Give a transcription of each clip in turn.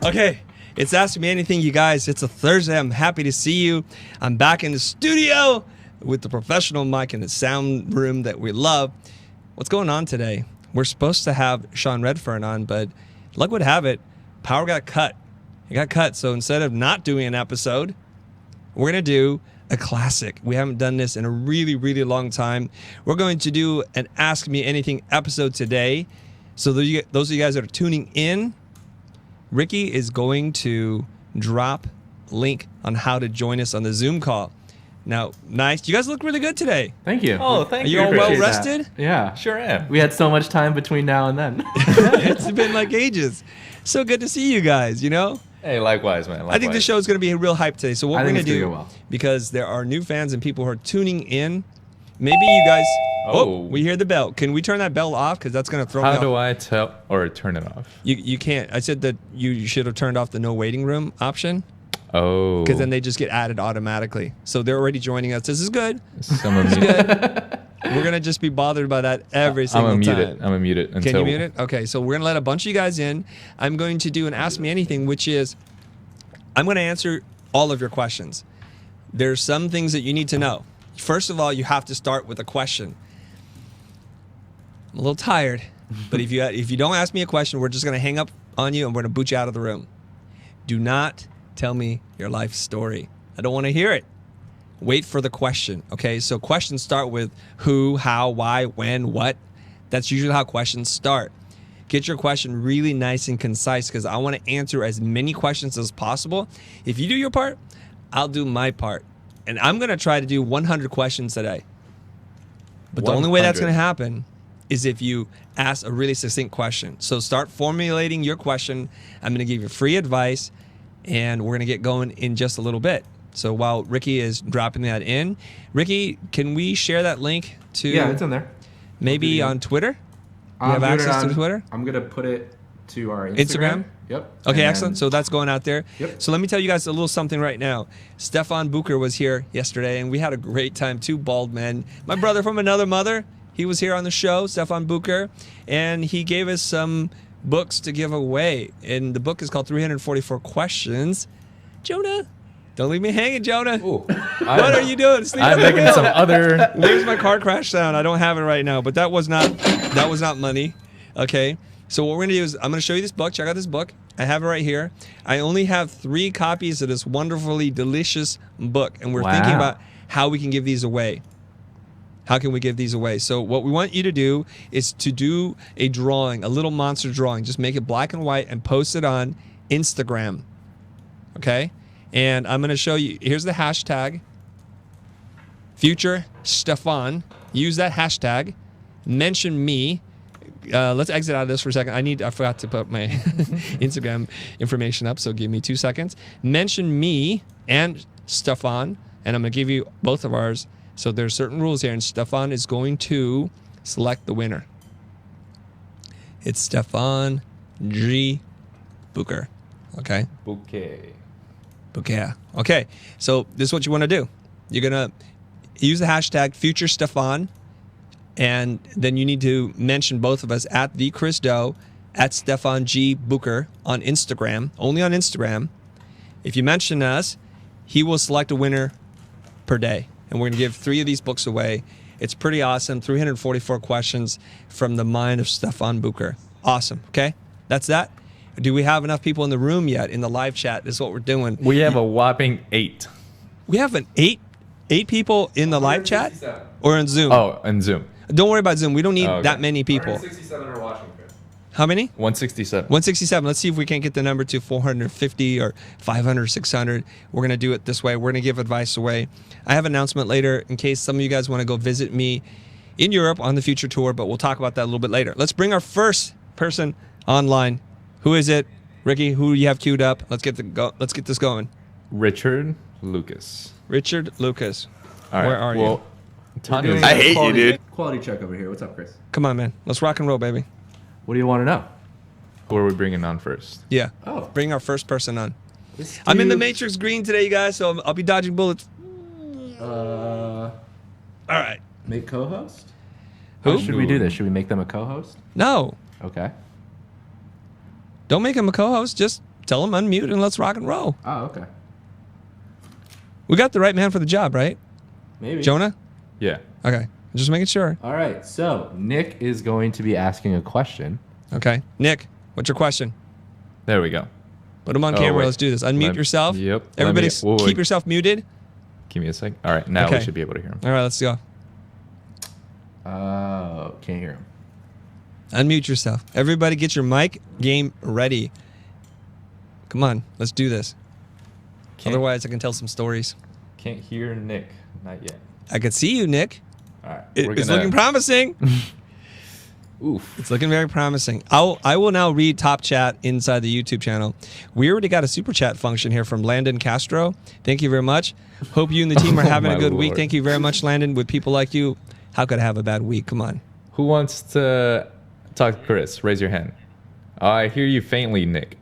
Okay, it's Ask Me Anything, you guys. It's a Thursday. I'm happy to see you. I'm back in the studio with the professional mic in the sound room that we love. What's going on today? We're supposed to have Sean Redfern on, but luck would have it, power got cut. It got cut, so instead of not doing an episode, we're going to do a classic. We haven't done this in a really, really long time. We're going to do an Ask Me Anything episode today. So those of you guys that are tuning in, Ricky is going to drop a link on how to join us on the Zoom call. Now, nice. You guys look really good today. Thank you. Oh, thank you. Are you all well rested? Yeah. Sure am. We had so much time between now and then. It's been like ages. So good to see you guys, you know? Hey, likewise, man. Likewise. I think the show is going to be a real hype today. So what we're going to do, well. because there are new fans and people who are tuning in, maybe you guys... Oh, we hear the bell. Can we turn that bell off? Because that's going to throw me off. How do I tell or turn it off? You can't. I said that you should have turned off the no waiting room option. Oh. Because then they just get added automatically. So they're already joining us. This is good. Someone This is mute. good. We're going to just be bothered by that every single time. I'm going to mute it. Can you mute it? Okay, so we're going to let a bunch of you guys in. I'm going to do an Ask Me Anything, which is I'm going to answer all of your questions. There's some things that you need to know. First of all, you have to start with a question. I'm a little tired, but if you don't ask me a question, we're just going to hang up on you and we're going to boot you out of the room. Do not tell me your life story. I don't want to hear it. Wait for the question, okay? So questions start with who, how, why, when, what. That's usually how questions start. Get your question really nice and concise because I want to answer as many questions as possible. If you do your part, I'll do my part. And I'm going to try to do 100 questions today. But the only way that's going to happen is if you ask a really succinct question. So start formulating your question. I'm going to give you free advice, and we're going to get going in just a little bit. So while Ricky is dropping that in, Ricky, can we share that link to... Yeah, it's in there. Maybe on Twitter? You have access to Twitter? I'm going to put it to our Instagram. Yep. Okay, excellent. So that's going out there. Yep. So let me tell you guys a little something right now. Stefan Bucher was here yesterday, and we had a great time. Two bald men. My brother from another mother, he was here on the show, Stefan Bucher, and he gave us some books to give away. And the book is called 344 Questions. Jonah, don't leave me hanging, Jonah. Ooh, What are you doing? Sleep I'm on the making wheel. some other... Where's my car crash sound? I don't have it right now, but that was not money. Okay. So what we're going to do is I'm going to show you this book. Check out this book. I have it right here. I only have 3 copies of this wonderfully delicious book, and we're thinking about how we can give these away. How can we give these away? So what we want you to do is to do a drawing, a little monster drawing. Just make it black and white and post it on Instagram. Okay? And I'm going to show you. Here's the hashtag. Future Stefan. Use that hashtag. Mention me. Let's exit out of this for a second. I forgot to put my Instagram information up, so give me 2 seconds. Mention me and Stefan, and I'm going to give you both of ours. So there's certain rules here, and Stefan is going to select the winner. It's Stefan G. Bucher. Okay? Bouquet. Bouquet. Okay. So this is what you want to do. You're going to use the hashtag Future Stefan. And then you need to mention both of us at the Chris Doe, at Stefan G. Bucher on Instagram, only on Instagram. If you mention us, he will select a winner per day. And we're going to give 3 of these books away. It's pretty awesome. 344 questions from the mind of Stefan Bucher. Awesome. Okay? That's that. Do we have enough people in the room yet in the live chat? This is what we're doing. We have a whopping 8. We have an 8 people in the live chat? Or in Zoom? Oh, and Zoom. Don't worry about Zoom. We don't need that many people. 167 are watching, Chris. How many? 167. 167. Let's see if we can't get the number to 450 or 500, 600. We're going to do it this way. We're going to give advice away. I have an announcement later in case some of you guys want to go visit me in Europe on the Future Tour, but we'll talk about that a little bit later. Let's bring our first person online. Who is it? Ricky, who do you have queued up? Let's get this going. Richard Lucas. Richard Lucas. All right. Where are you? Tanya's I hate you, dude. Quality check over here. What's up, Chris? Come on, man. Let's rock and roll, baby. What do you want to know? Who are we bringing on first? Yeah. Oh. Bring our first person on. This I'm in the dude- Matrix green today, you guys, so I'll be dodging bullets. All right. Make co-host? Who? How should we do this? Should we make them a co-host? No. Okay. Don't make him a co-host. Just Tell him unmute and let's rock and roll. Oh, okay. We got the right man for the job, right? Maybe. Jonah? Yeah. Okay. Just making sure. All right. So Nick is going to be asking a question. Okay. Nick, what's your question? There we go. Put him on Oh, camera. wait. Let's do this. Unmute yourself. Yep. Everybody Whoa, keep wait. yourself muted. Give me a sec. All right. Now Okay. we should be able to hear him. All right, let's go. Can't hear him. Unmute yourself. Everybody get your mic game ready. Come on. Let's do this. Otherwise, I can tell some stories. Can't hear Nick. Not yet. I could see you, Nick. All right. It's looking promising. Oof. It's looking very promising. I will now read top chat inside the YouTube channel. We already got a super chat function here from Landon Castro. Thank you very much. Hope you and the team are Oh, having a my good week. Lord. Thank you very much, Landon. With people like you, how could I have a bad week? Come on. Who wants to talk to Chris? Raise your hand. Oh, I hear you faintly, Nick.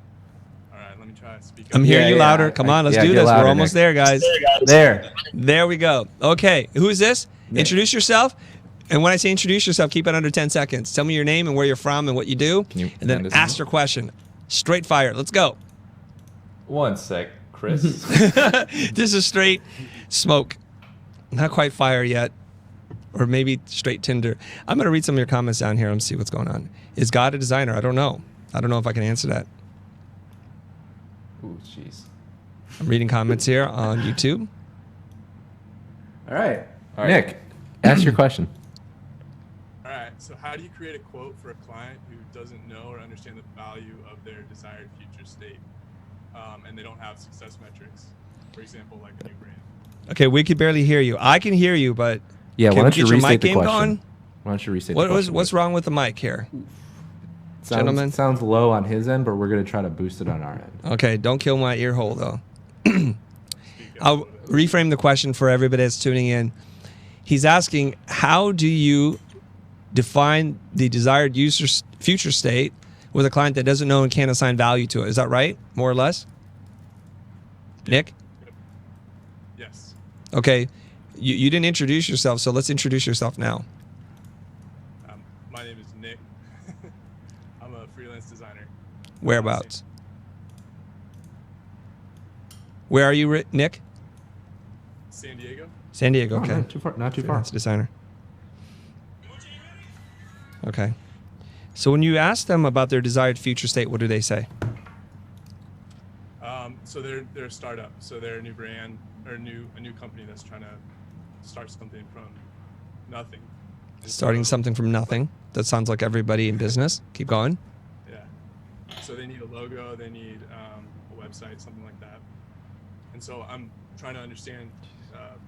All right, let me try to speak up. I'm hearing Yeah, you yeah. louder. Come on, let's Yeah, do get this. louder, We're almost Nick. there, guys. There. There we go. Okay, who is this? Nick. Introduce yourself. And when I say introduce yourself, keep it under 10 seconds. Tell me your name and where you're from and what you do. Can you and then hand us ask a- your question. Straight fire. Let's go. One sec, Chris. This is straight smoke. Not quite fire yet. Or maybe straight tinder. I'm going to read some of your comments down here and see what's going on. Is God a designer? I don't know. I don't know if I can answer that. Ooh, jeez. I'm reading comments here on YouTube. All right. All right. Nick, ask your question. All right, so how do you create a quote for a client who doesn't know or understand the value of their desired future state, and they don't have success metrics? For example, like a new brand. Okay, we could barely hear you. I can hear you, but Yeah, can why we don't you get your restate mic the game question? going? Why don't you restate the question? What's wrong with the mic here? Gentlemen? Sounds low on his end, but we're going to try to boost it on our end. Okay, don't kill my ear hole though. Speak up a I'll little bit. reframe the question for everybody that's tuning in. He's asking, how do you define the desired future state with a client that doesn't know and can't assign value to it? Is that right, more or less? Nick? Yes. Okay, you didn't introduce yourself, so let's introduce yourself now. My name is Nick. I'm a freelance designer. Whereabouts? Where are you, Nick? San Diego. San Diego, Oh, okay. not too far. Not too far. Freelance designer. Okay. So when you ask them about their desired future state, what do they say? So they're a startup. So they're a new brand or a new company that's trying to start something from nothing. And Starting so- something from nothing. That sounds like everybody in business. Keep going. Yeah. So they need a logo, they need a website, something like that. And so I'm trying to understand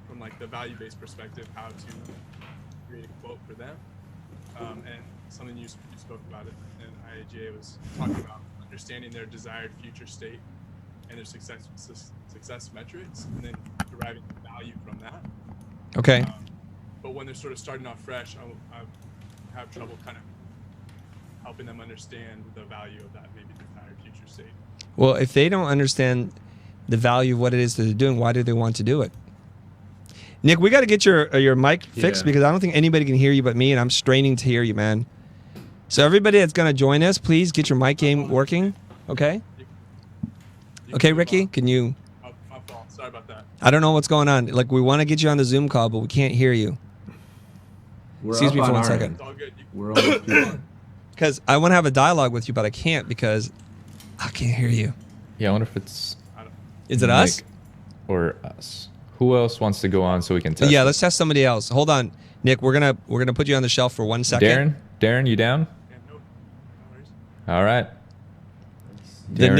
from like the value-based perspective how to create a quote for them. And something you spoke about it in IIGA was talking about understanding their desired future state and their success metrics, and then deriving value from that. Okay. But when they're sort of starting off fresh, I have trouble kind of helping them understand the value of that maybe desired future state. Well, if they don't understand the value of what it is that they're doing, why do they want to do it? Nick, we got to get your mic fixed Yeah. because I don't think anybody can hear you but me, and I'm straining to hear you, man. So everybody that's going to join us, please get your mic game working. Okay? You Okay, can move Ricky, on. can you... My fault. Sorry about that. I don't know what's going on. Like, we want to get you on the Zoom call, but we can't hear you. We're Excuse up me for on 1 our second. end. It's all good. We're almost good. Because I want to have a dialogue with you, but I can't because I can't hear you. Yeah, I wonder if it's I don't, Is it us? Nick or us. Who else wants to go on so we can test? Yeah, it? let's test somebody else. Hold on, Nick. We're gonna put you on the shelf for 1 second. Darren, you down? yeah, no worries. All right. The Darren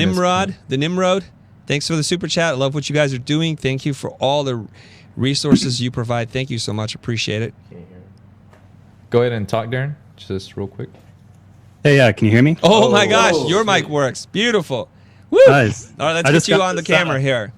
is- Nimrod. Thanks for the super chat. I love what you guys are doing. Thank you for all the resources you provide. Thank you so much. Appreciate it. Go ahead and talk, Darren. Just real quick. Hey, yeah, can you hear me? Oh, my gosh, whoa, your mic sweet. works. Beautiful. Woo! Nice. All right, let's I get just you got on the this set camera up. here.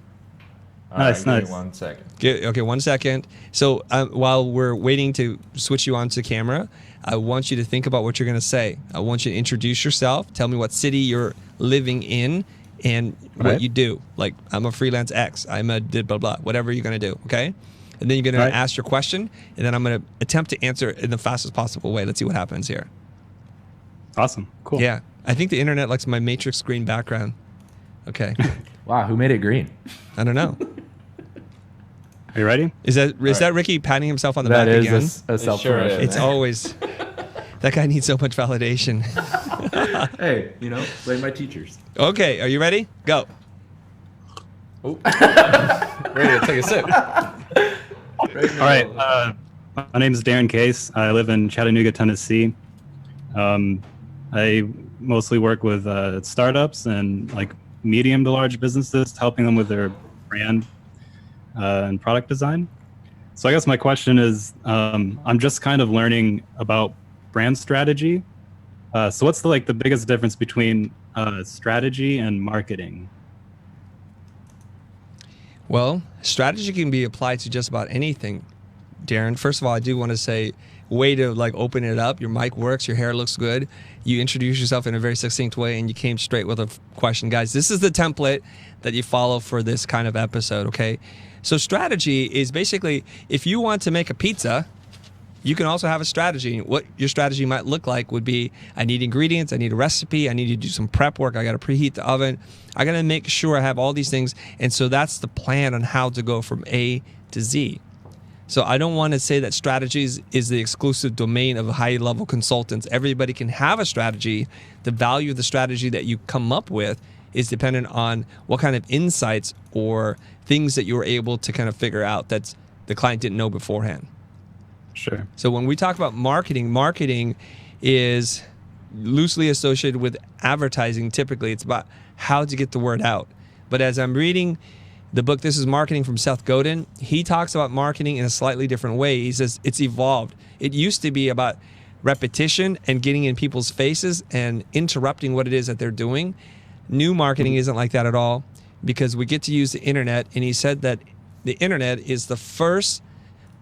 All Nice, right, give nice. me 1 second. Okay, 1 second. So while we're waiting to switch you onto camera, I want you to think about what you're going to say. I want you to introduce yourself. Tell me what city you're living in and what Right. you do. Like, I'm a freelance X. I'm a did blah, blah, whatever you're going to do, okay? And then you're going Right. to ask your question, and then I'm going to attempt to answer it in the fastest possible way. Let's see what happens here. Awesome. Cool. Yeah. I think the internet likes my matrix screen background. Okay. Wow, who made it green? I don't know. Are you ready? Is that Ricky patting himself on the That back is again? a self-promotion. It's always that guy needs so much validation. Hey, blame my teachers. Okay, are you ready? Go. Ready to take a sip. All right. My name is Darren Case. I live in Chattanooga, Tennessee. I mostly work with startups and like medium to large businesses, helping them with their brand and product design. So I guess my question is, I'm just kind of learning about brand strategy. So what's the biggest difference between strategy and marketing? Well, strategy can be applied to just about anything, Darren. First of all, I do want to say, way to open it up. Your mic works, your hair looks good. You introduce yourself in a very succinct way, and you came straight with a question. Guys, this is the template that you follow for this kind of episode, okay? So strategy is basically, if you want to make a pizza, you can also have a strategy. What your strategy might look like would be, I need ingredients, I need a recipe, I need to do some prep work, I got to preheat the oven, I got to make sure I have all these things. And so that's the plan on how to go from A to Z. So I don't want to say that strategies is the exclusive domain of high-level consultants. Everybody can have a strategy. The value of the strategy that you come up with is dependent on what kind of insights or things that you were able to kind of figure out that the client didn't know beforehand. Sure. So when we talk about marketing, marketing is loosely associated with advertising. Typically, it's about how to get the word out. But as I'm reading the book, This is Marketing from Seth Godin, he talks about marketing in a slightly different way. He says it's evolved. It used to be about repetition and getting in people's faces and interrupting what it is that they're doing. New marketing isn't like that at all, because we get to use the internet. And he said that the internet is the first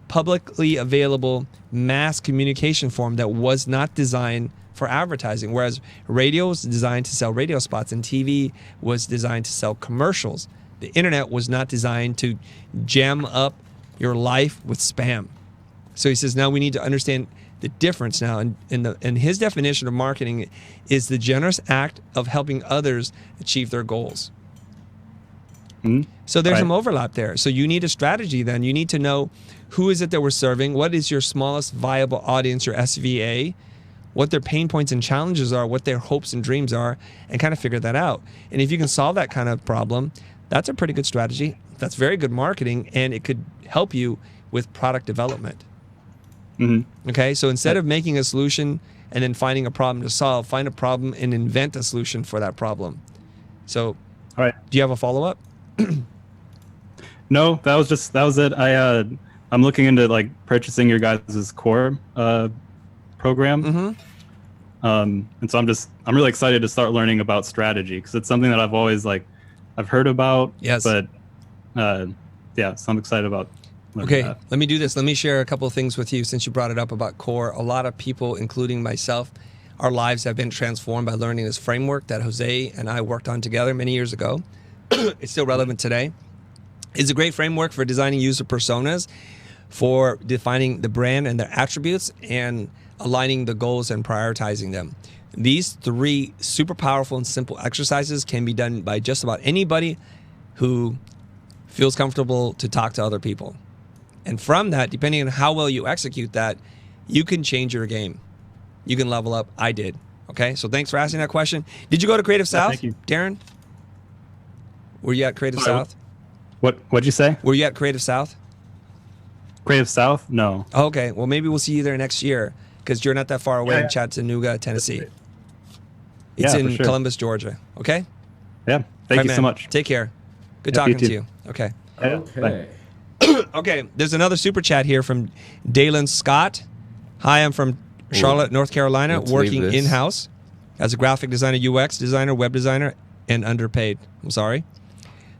publicly available mass communication form that was not designed for advertising, whereas radio was designed to sell radio spots and TV was designed to sell commercials. The internet was not designed to jam up your life with spam. So he says now we need to understand the difference now. And his definition of marketing is the generous act of helping others achieve their goals. So there's some overlap there. So you need a strategy then. You need to know who is it that we're serving, what is your smallest viable audience, your SVA, what their pain points and challenges are, what their hopes and dreams are, and kind of figure that out. And if you can solve that kind of problem, that's a pretty good strategy. That's very good marketing, and it could help you with product development. Okay, so instead of making a solution and then finding a problem to solve, find a problem and invent a solution for that problem. So, All right. do you have a follow-up? No, that was it. I'm looking into purchasing your guys' core program. And so I'm really excited to start learning about strategy, because it's something that I've always I've heard about. Yes. But so I'm excited about learning Okay, that. let me do this. Let me share a couple of things with you since you brought it up about core. A lot of people, including myself, our lives have been transformed by learning this framework that Jose and I worked on together many years ago. It's still relevant today. It's a great framework for designing user personas, for defining the brand and their attributes, and aligning the goals and prioritizing them. These three super powerful and simple exercises can be done by just about anybody who feels comfortable to talk to other people. And from that, depending on how well you execute that, you can change your game. You can level up. I did. Okay, so thanks for asking that question. Did you go to Creative South, thank you. Darren? Were you at Creative South? What'd you say? Were you at Creative South? Creative South? No. Okay, well, maybe we'll see you there next year, because you're not that far away Yeah. in Chattanooga, Tennessee. Yeah, It's for in sure. Columbus, Georgia. Okay? Yeah. Thank you so much. Take care. Good Yeah, talking you to too. you. Okay. Okay. Okay, there's another super chat here from Dalen Scott. Hi, I'm from Charlotte, North Carolina, let's working leave this. in-house as a graphic designer, UX designer, web designer, and underpaid. I'm sorry.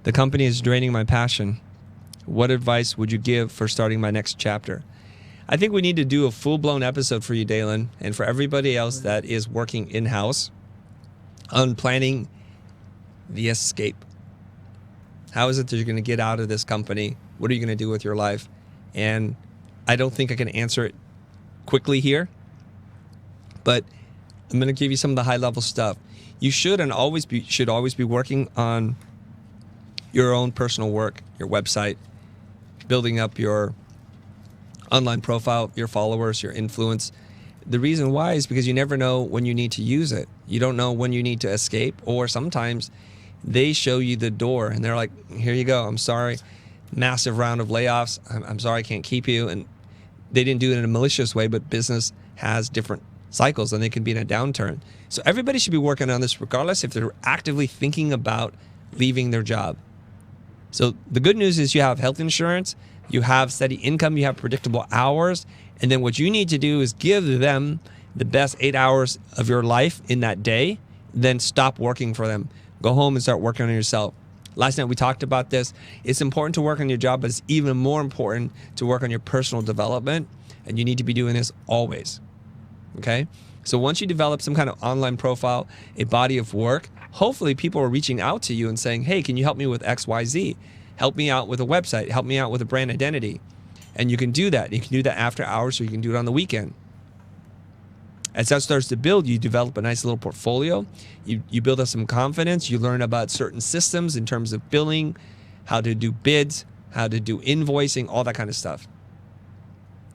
The company is draining my passion. What advice would you give for starting my next chapter? I think we need to do a full-blown episode for you, Dalen, and for everybody else that is working in-house on planning the escape. How is it that you're going to get out of this company? What are you going to do with your life? And I don't think I can answer it quickly here, but I'm going to give you some of the high-level stuff. you should always be working on your own personal work, your website, building up your online profile, your followers, your influence. The reason why is because you never know when you need to use it. You don't know when you need to escape, or sometimes they show you the door and they're like, here you go. I'm sorry. Massive round of layoffs. I'm sorry, I can't keep you. And they didn't do it in a malicious way, but business has different cycles and they can be in a downturn. So everybody should be working on this regardless if they're actively thinking about leaving their job. So the good news is you have health insurance, you have steady income, you have predictable hours, and then what you need to do is give them the best 8 hours of your life in that day, then stop working for them. Go home and start working on yourself. Last night we talked about this. It's important to work on your job, but it's even more important to work on your personal development, and you need to be doing this always. Okay? So once you develop some kind of online profile, a body of work, hopefully people are reaching out to you and saying, hey, can you help me with XYZ? Help me out with a website. Help me out with a brand identity. And you can do that. You can do that after hours, or you can do it on the weekend. As that starts to build, you develop a nice little portfolio. You build up some confidence. You learn about certain systems in terms of billing, how to do bids, how to do invoicing, all that kind of stuff.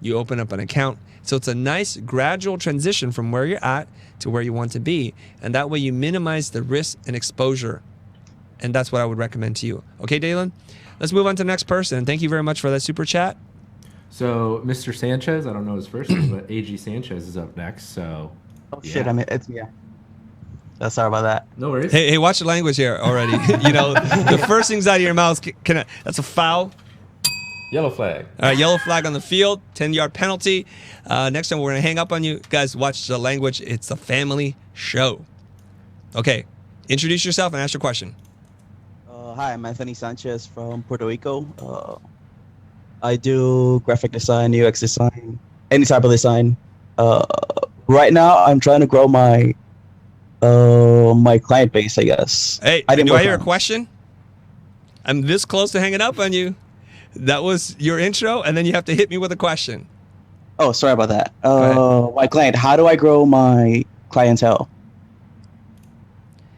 You open up an account. So it's a nice gradual transition from where you're at to where you want to be. And that way you minimize the risk and exposure. And that's what I would recommend to you. Okay, Dalen? Let's move on to the next person. Thank you very much for that super chat. So Mr. Sanchez, I don't know his first name, but AG Sanchez is up next. So Oh shit! I mean, it's me. Sorry about that. No worries. Hey, watch the language here already. You know, the first things out of your mouth, that's a foul. Yellow flag. All right, yellow flag on the field, 10-yard penalty. Next time we're going to hang up on you. Guys, watch the language. It's a family show. Okay, introduce yourself and ask your question. Hi, I'm Anthony Sanchez from Puerto Rico. I do graphic design, UX design, any type of design. Right now, I'm trying to grow my my client base, I guess. Hey, do I hear a question? I'm this close to hanging up on you. That was your intro, and then you have to hit me with a question. Oh, sorry about that. Go My client, how do I grow my clientele?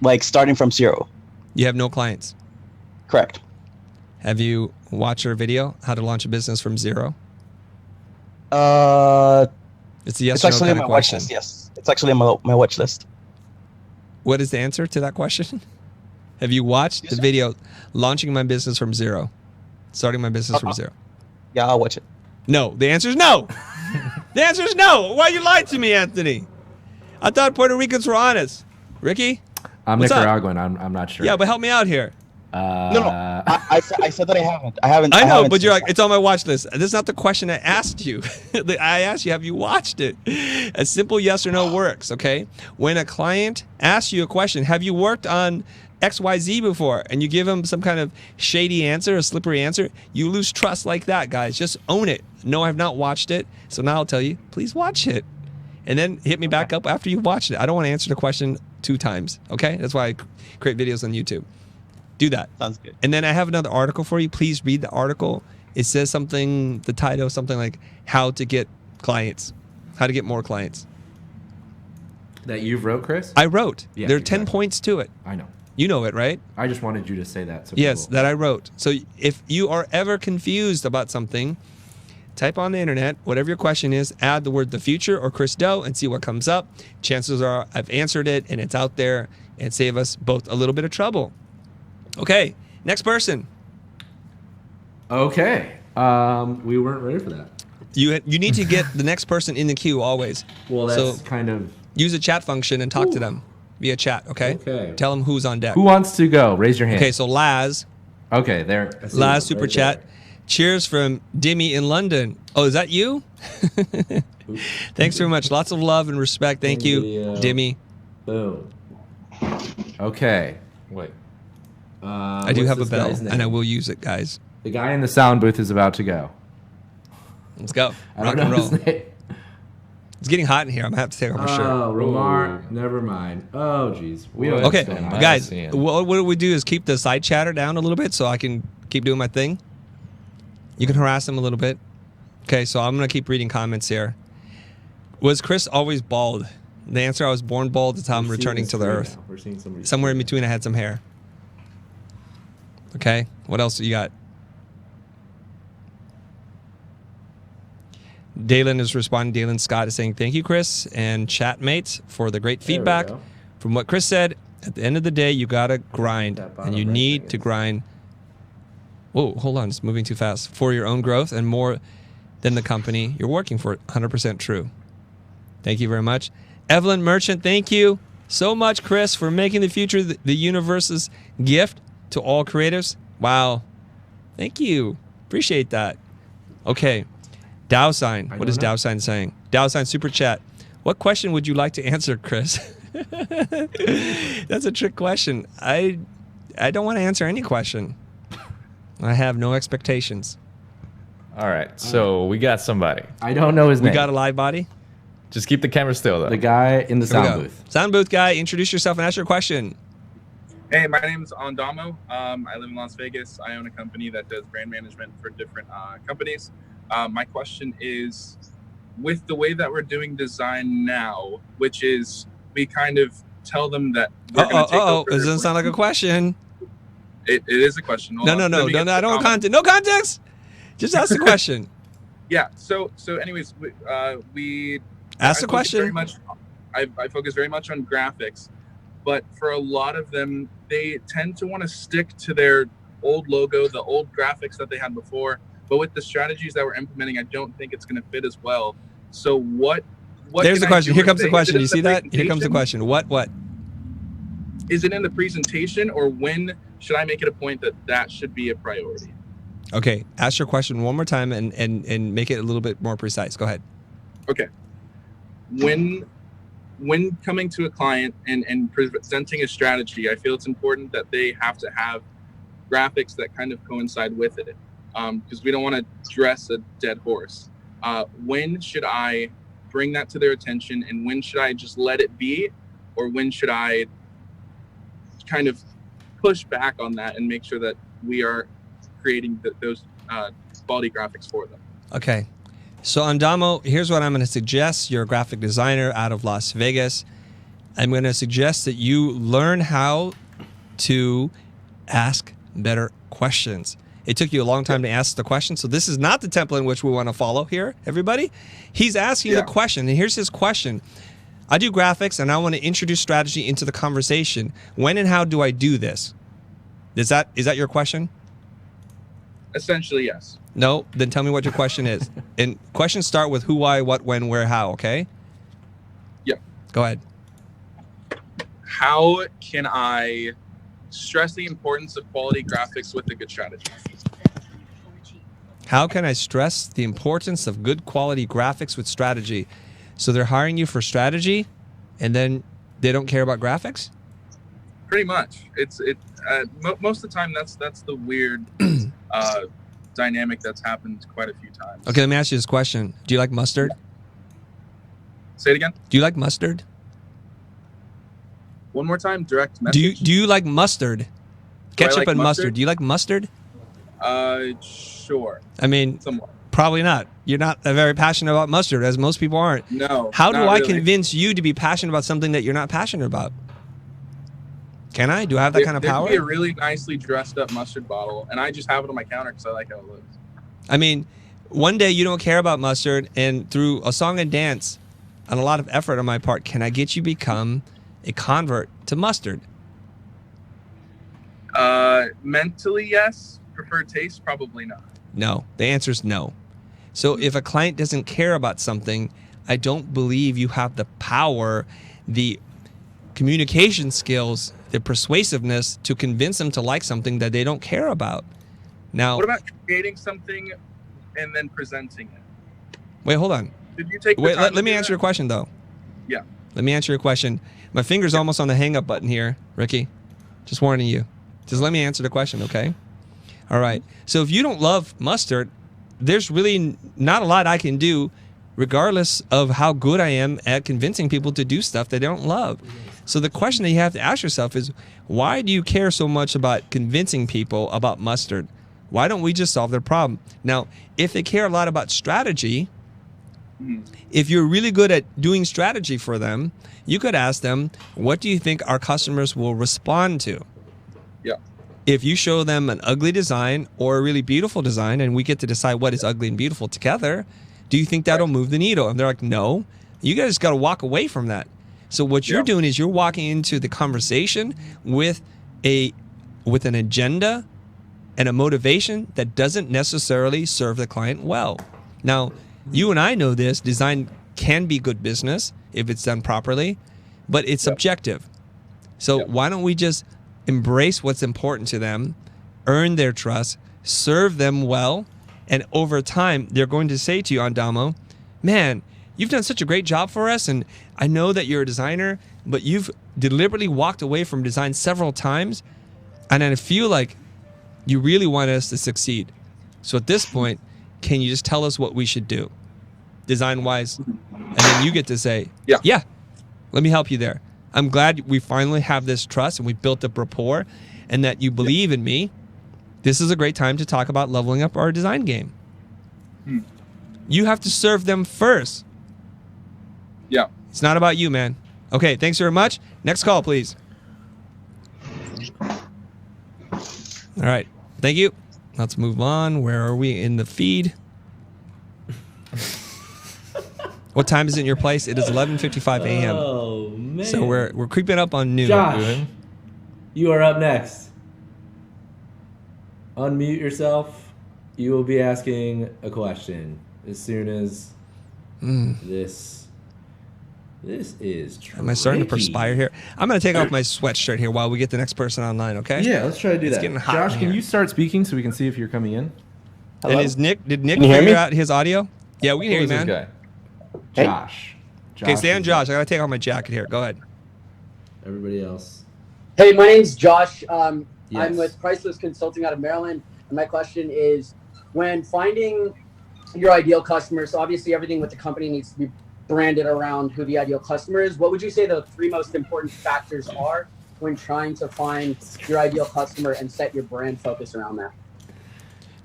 Like starting from zero. You have no clients. Correct. Have you watched our video, How to Launch a Business from Zero? It's a yes It's or no actually kind on of my watch question. list. Yes, it's actually on my watch list. What is the answer to that question? Have you watched the video, Launching My Business from Zero? Starting my business from zero. Yeah, I'll watch it. No. The answer is no. The answer is no. Why you lied to me, Anthony? I thought Puerto Ricans were honest. Ricky? I'm What's up? Nicaraguan. I'm not sure. Yeah, but help me out here. No. I said that I haven't. I know, haven't but you're seen like, it's on my watch list. This is not the question I asked you. I asked you, have you watched it? A simple yes or no works, okay? When a client asks you a question, have you worked on XYZ before? And you give them some kind of shady answer, a slippery answer, you lose trust like that, guys. Just own it. No, I've not watched it. So now I'll tell you, please watch it. And then hit me back up after you've watched it. I don't want to answer the question 2 times, okay? That's why I create videos on YouTube. Do that. Sounds good. And then I have another article for you. Please read the article. It says something, the title, something like how to get clients, how to get more clients. That you've wrote, Chris? I wrote. Yeah, There are 10 exactly. points to it. I know. You know it, right? I just wanted you to say that. So Yes, people- that I wrote. So if you are ever confused about something, type on the internet, whatever your question is, add the word the future or Chris Doe and see what comes up. Chances are I've answered it and it's out there and save us both a little bit of trouble. Okay, next person. Okay. We weren't ready for that. You need to get the next person in the queue always. Well, that's So kind of. use a chat function and talk to them via chat, okay? Okay. Tell them who's on deck. Who wants to go? Raise your hand. Okay, so Laz, Okay, there. I see Laz it super right chat. there. Cheers from Dimmy in London. Oh, is that you? Thanks very much. Lots of love and respect. Thank you, Video. Dimmy. Boom. Okay. Wait. I do have a bell, and I will use it, guys. The guy in the sound booth is about to go. Let's go. I Rock don't and know roll. his name. It's getting hot in here. I'm gonna have to take off my shirt. Oh, Ramar. Whoa. Never mind. Oh, jeez. We know What? what's Okay, going on. guys, seeing. what we do is keep the side chatter down a little bit so I can keep doing my thing. You can harass them a little bit. Okay, so I'm going to keep reading comments here. Was Chris always bald? The answer, I was born bald. That's how I'm We're seeing returning the to the screen earth. now. We're seeing somebody. Somewhere in between, I had some hair. Okay, what else do you got? Dalen is responding. Dalen Scott is saying, thank you, Chris and chatmates, for the great There we feedback. go. From what Chris said, at the end of the day, you got to grind, That and bottom you right need thing to is- grind. Whoa, hold on. It's moving too fast. For your own growth and more than the company you're working for. 100% true. Thank you very much. Evelyn Merchant, thank you so much, Chris, for making the future the universe's gift to all creatives. Wow. Thank you. Appreciate that. Okay. Dow Sign. What is don't know. Dow Sign saying? Dow Sign Super Chat. What question would you like to answer, Chris? That's a trick question. I don't want to answer any question. I have no expectations. All right, so we got somebody. I don't know his We name. got a live body. Just keep the camera still, though. The guy in the Here we sound go. booth. Sound booth guy, introduce yourself and ask your question. Hey, my name is Andamo. I live in Las Vegas. I own a company that does brand management for different companies. My question is, with the way that we're doing design now, which is we kind of tell them that we're going to take over It their doesn't sound like a question. It is a question. Hold No, on. no, Let no, me no, get no. to I the don't want comment. context. No context. Just ask the question. Yeah. So anyways, we Ask the I focus very question. much. I focus very much on graphics, but for a lot of them, they tend to want to stick to their old logo, the old graphics that they had before. But with the strategies that we're implementing, I don't think it's going to fit as well. So what? There's the can I question. do? Here comes the Is it question. in You the see that? Here comes the presentation? question. What? Is it in the presentation, or when should I make it a point that should be a priority? Okay. Ask your question one more time and make it a little bit more precise. Go ahead. Okay. When coming to a client and presenting a strategy, I feel it's important that they have to have graphics that kind of coincide with it, because we don't want to dress a dead horse. When should I bring that to their attention, and when should I just let it be, or when should I kind of push back on that and make sure that we are creating those quality graphics for them? Okay. So, Andamo, here's what I'm going to suggest. You're a graphic designer out of Las Vegas. I'm going to suggest that you learn how to ask better questions. It took you a long time to ask the question, so this is not the template in which we want to follow here, everybody. He's asking the question, and here's his question. I do graphics, and I want to introduce strategy into the conversation. When and how do I do this? Is that your question? Essentially, yes. No? Then tell me what your question is. And questions start with who, why, what, when, where, how, okay? Yep. Go ahead. How can I stress the importance of quality graphics with a good strategy? How can I stress the importance of good quality graphics with strategy? So they're hiring you for strategy, and then they don't care about graphics? Pretty much. Most of the time that's the weird dynamic that's happened quite a few times. Okay, let me ask you this question. Do you like mustard? Say it again. Do you like mustard? One more time. Direct message. Do you like mustard? Do I Ketchup like and mustard. mustard? Do you like mustard? Sure. I mean, Somewhat. probably not. You're not very passionate about mustard, as most people aren't. No. How do not I really. convince you to be passionate about something that you're not passionate about? Can I? Do I have that kind of There power? could be a really nicely dressed up mustard bottle, and I just have it on my counter because I like how it looks. I mean, one day you don't care about mustard, and through a song and dance and a lot of effort on my part, can I get you become a convert to mustard? Mentally, yes. Preferred taste, probably not. No. The answer is no. So if a client doesn't care about something, I don't believe you have the power, the communication skills, the persuasiveness to convince them to like something that they don't care about. Now, What about creating something and then presenting it? wait, hold on. Did you take the Wait, time let to me do answer that? your question, though. Yeah. Let me answer your question. My finger's almost on the hang up button here, Ricky. Just warning you. Just let me answer the question, okay? All right. So if you don't love mustard, there's really not a lot I can do, regardless of how good I am at convincing people to do stuff they don't love. So the question that you have to ask yourself is, why do you care so much about convincing people about mustard? Why don't we just solve their problem? Now, if they care a lot about strategy, If you're really good at doing strategy for them, you could ask them, what do you think our customers will respond to? Yeah. If you show them an ugly design or a really beautiful design, and we get to decide what is ugly and beautiful together, do you think that'll move the needle? And they're like, no. You guys got to walk away from that. So what you're doing is you're walking into the conversation with an agenda and a motivation that doesn't necessarily serve the client well. Now, you and I know this. Design can be good business if it's done properly, but it's subjective. So why don't we just embrace what's important to them, earn their trust, serve them well, and over time, they're going to say to you on Damo, man, you've done such a great job for us, and I know that you're a designer, but you've deliberately walked away from design several times, and I feel like you really want us to succeed. So at this point, can you just tell us what we should do, design-wise? And then you get to say, yeah, let me help you there. I'm glad we finally have this trust and we built up rapport and that you believe in me. This is a great time to talk about leveling up our design game. You have to serve them first. Yeah. It's not about you, man. Okay, thanks very much. Next call, please. All right. Thank you. Let's move on. Where are we in the feed? What time is it in your place? It is 11:55 a.m. Oh, man. So we're creeping up on noon. Josh, you are up next. Unmute yourself. You will be asking a question as soon as this is tricky. Am I starting to perspire here? I'm going to take off my sweatshirt here while we get the next person online, okay? Yeah, let's try to do It's that. getting hot Josh, in can here. you start speaking so we can see if you're coming in? And did Nick Can you hear figure me? out his audio? Yeah, we can hear Who you, is this man. guy? Hey. Josh. Okay, stay on is- Josh. I got to take off my jacket here. Go ahead. Everybody else. Hey, my name's Josh. I'm Yes. with Priceless Consulting out of Maryland. And my question is, when finding your ideal customer, so obviously everything with the company needs to be branded around who the ideal customer is. What would you say the three most important factors are when trying to find your ideal customer and set your brand focus around that?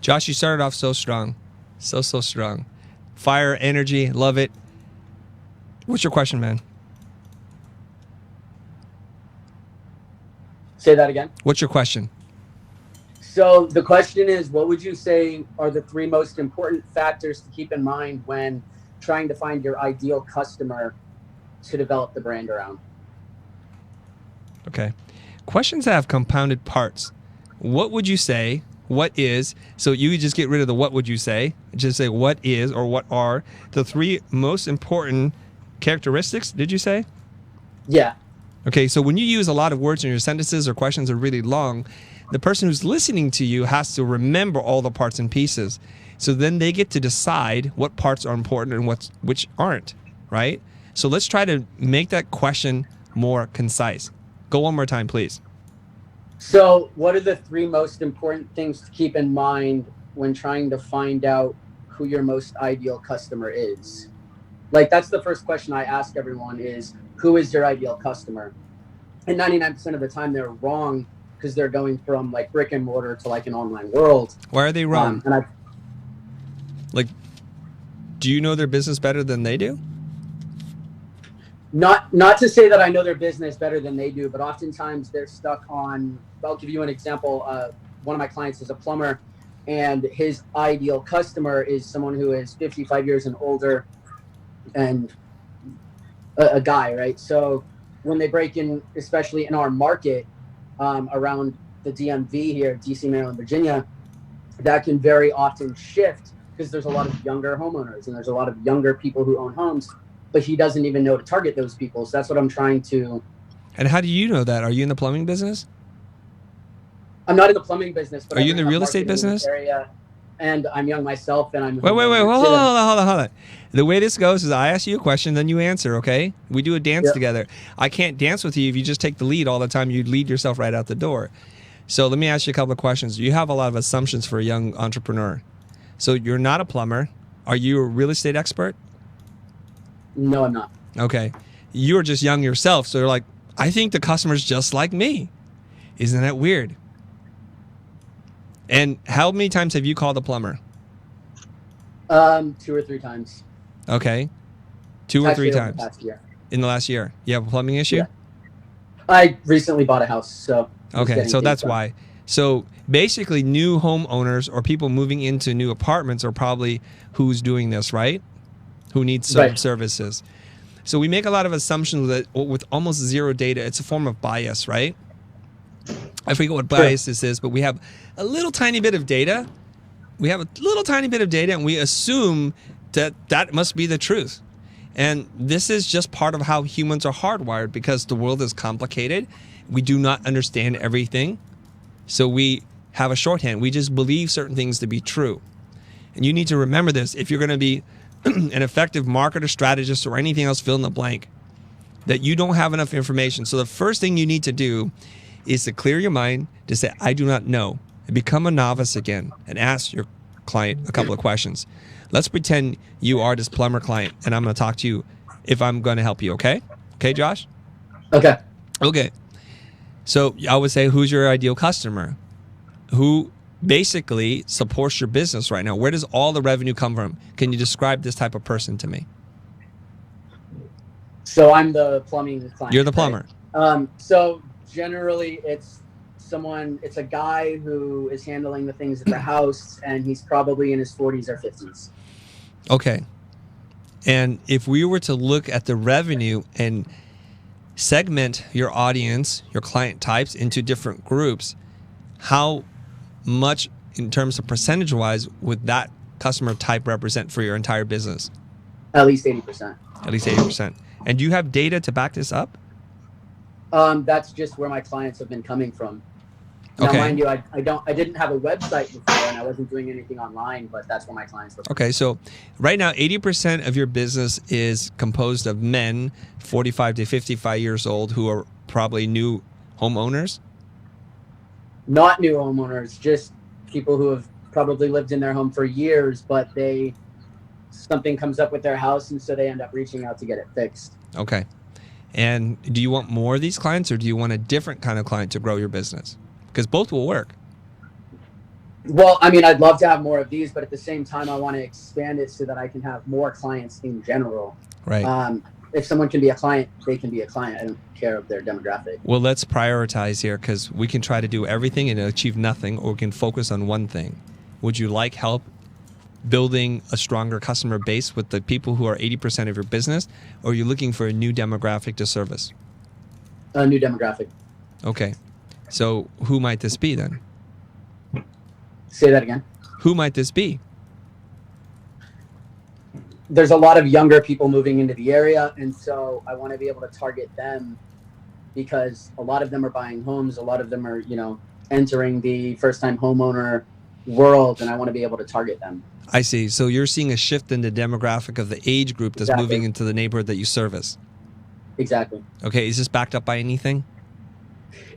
Josh, you started off so strong. So strong. Fire, energy, love it. What's your question, man? Say that again. What's your question? So the question is, what would you say are the three most important factors to keep in mind when trying to find your ideal customer to develop the brand around? Okay. Questions that have compounded parts. What would you say? What is? So you would just get rid of the what would you say. Just say what is or what are the three most important characteristics, did you say? Yeah. Okay, so when you use a lot of words in your sentences or questions are really long, the person who's listening to you has to remember all the parts and pieces. So then they get to decide what parts are important and which aren't, right? So let's try to make that question more concise. Go one more time, please. So what are the three most important things to keep in mind when trying to find out who your most ideal customer is? Like, that's the first question I ask everyone is, who is your ideal customer? And 99% of the time they're wrong because they're going from like brick and mortar to like an online world. Why are they wrong? And Like, do you know their business better than they do? not to say that I know their business better than they do, but oftentimes they're stuck on, I'll give you an example. One of my clients is a plumber, and his ideal customer is someone who is 55 years and older and a guy, right? So when they break in, especially in our market around the DMV here, DC, Maryland, Virginia, that can very often shift because there's a lot of younger homeowners and there's a lot of younger people who own homes, but he doesn't even know to target those people. So that's what I'm trying to. And how do you know that? Are you in the plumbing business? I'm not in the plumbing business, but Are you in I the real have estate marketing in this business? area, and I'm young myself, and I'm. Wait, hold on. The way this goes is I ask you a question, then you answer, okay? We do a dance together. I can't dance with you if you just take the lead all the time. You'd lead yourself right out the door. So let me ask you a couple of questions. You have a lot of assumptions for a young entrepreneur. So you're not a plumber. Are you a real estate expert? No, I'm not. Okay. You're just young yourself. So you're like, I think the customer's just like me. Isn't that weird? And how many times have you called a plumber? 2 or 3 times. Okay. 2 or 3 Actually, over the times past year. in the last year. You have a plumbing issue? Yeah. I recently bought a house, so. I was Okay, getting so things that's done. why. So basically, new homeowners or people moving into new apartments are probably who's doing this, right? Who needs some Right. services. So we make a lot of assumptions that with almost zero data, it's a form of bias, right? I forget what bias this is, but we have a little tiny bit of data. We have a little tiny bit of data, and we assume that that must be the truth. And this is just part of how humans are hardwired because the world is complicated. We do not understand everything. So we have a shorthand. We just believe certain things to be true. And you need to remember this. If you're going to be an effective marketer, strategist, or anything else, fill in the blank, that you don't have enough information. So the first thing you need to do is to clear your mind, to say, I do not know, and become a novice again and ask your client a couple of questions. Let's pretend you are this plumber client, and I'm going to talk to you if I'm going to help you, okay? Okay, Josh? Okay. Okay. So I would say, who's your ideal customer? Who basically supports your business right now? Where does all the revenue come from? Can you describe this type of person to me? So I'm the plumbing client. You're the plumber. Right? So generally it's a guy who is handling the things at the house, and he's probably in his 40s or 50s. Okay. And if we were to look at the revenue and segment your audience, your client types into different groups, how much in terms of percentage wise would that customer type represent for your entire business? At least 80%. At least 80%. And do you have data to back this up? That's just where my clients have been coming from. Now, Okay. mind you, I didn't have a website before, and I wasn't doing anything online, but that's where my clients were. Okay, so right now 80% of your business is composed of men 45 to 55 years old who are probably new homeowners. Not new homeowners, just people who have probably lived in their home for years, but something comes up with their house, and so they end up reaching out to get it fixed. Okay. And do you want more of these clients, or do you want a different kind of client to grow your business? Because both will work. Well, I mean, I'd love to have more of these, but at the same time, I want to expand it so that I can have more clients in general. Right. If someone can be a client, they can be a client. I don't care of their demographic. Well, let's prioritize here, because we can try to do everything and achieve nothing, or we can focus on one thing. Would you like help building a stronger customer base with the people who are 80% of your business, or are you looking for a new demographic to service? A new demographic. Okay. So who might this be then? Say that again. Who might this be? There's a lot of younger people moving into the area, and so I want to be able to target them because a lot of them are buying homes. A lot of them are, entering the first-time homeowner world, and I want to be able to target them. I see. So you're seeing a shift in the demographic of the age group that's Exactly. moving into the neighborhood that you service. Exactly. Okay. Is this backed up by anything?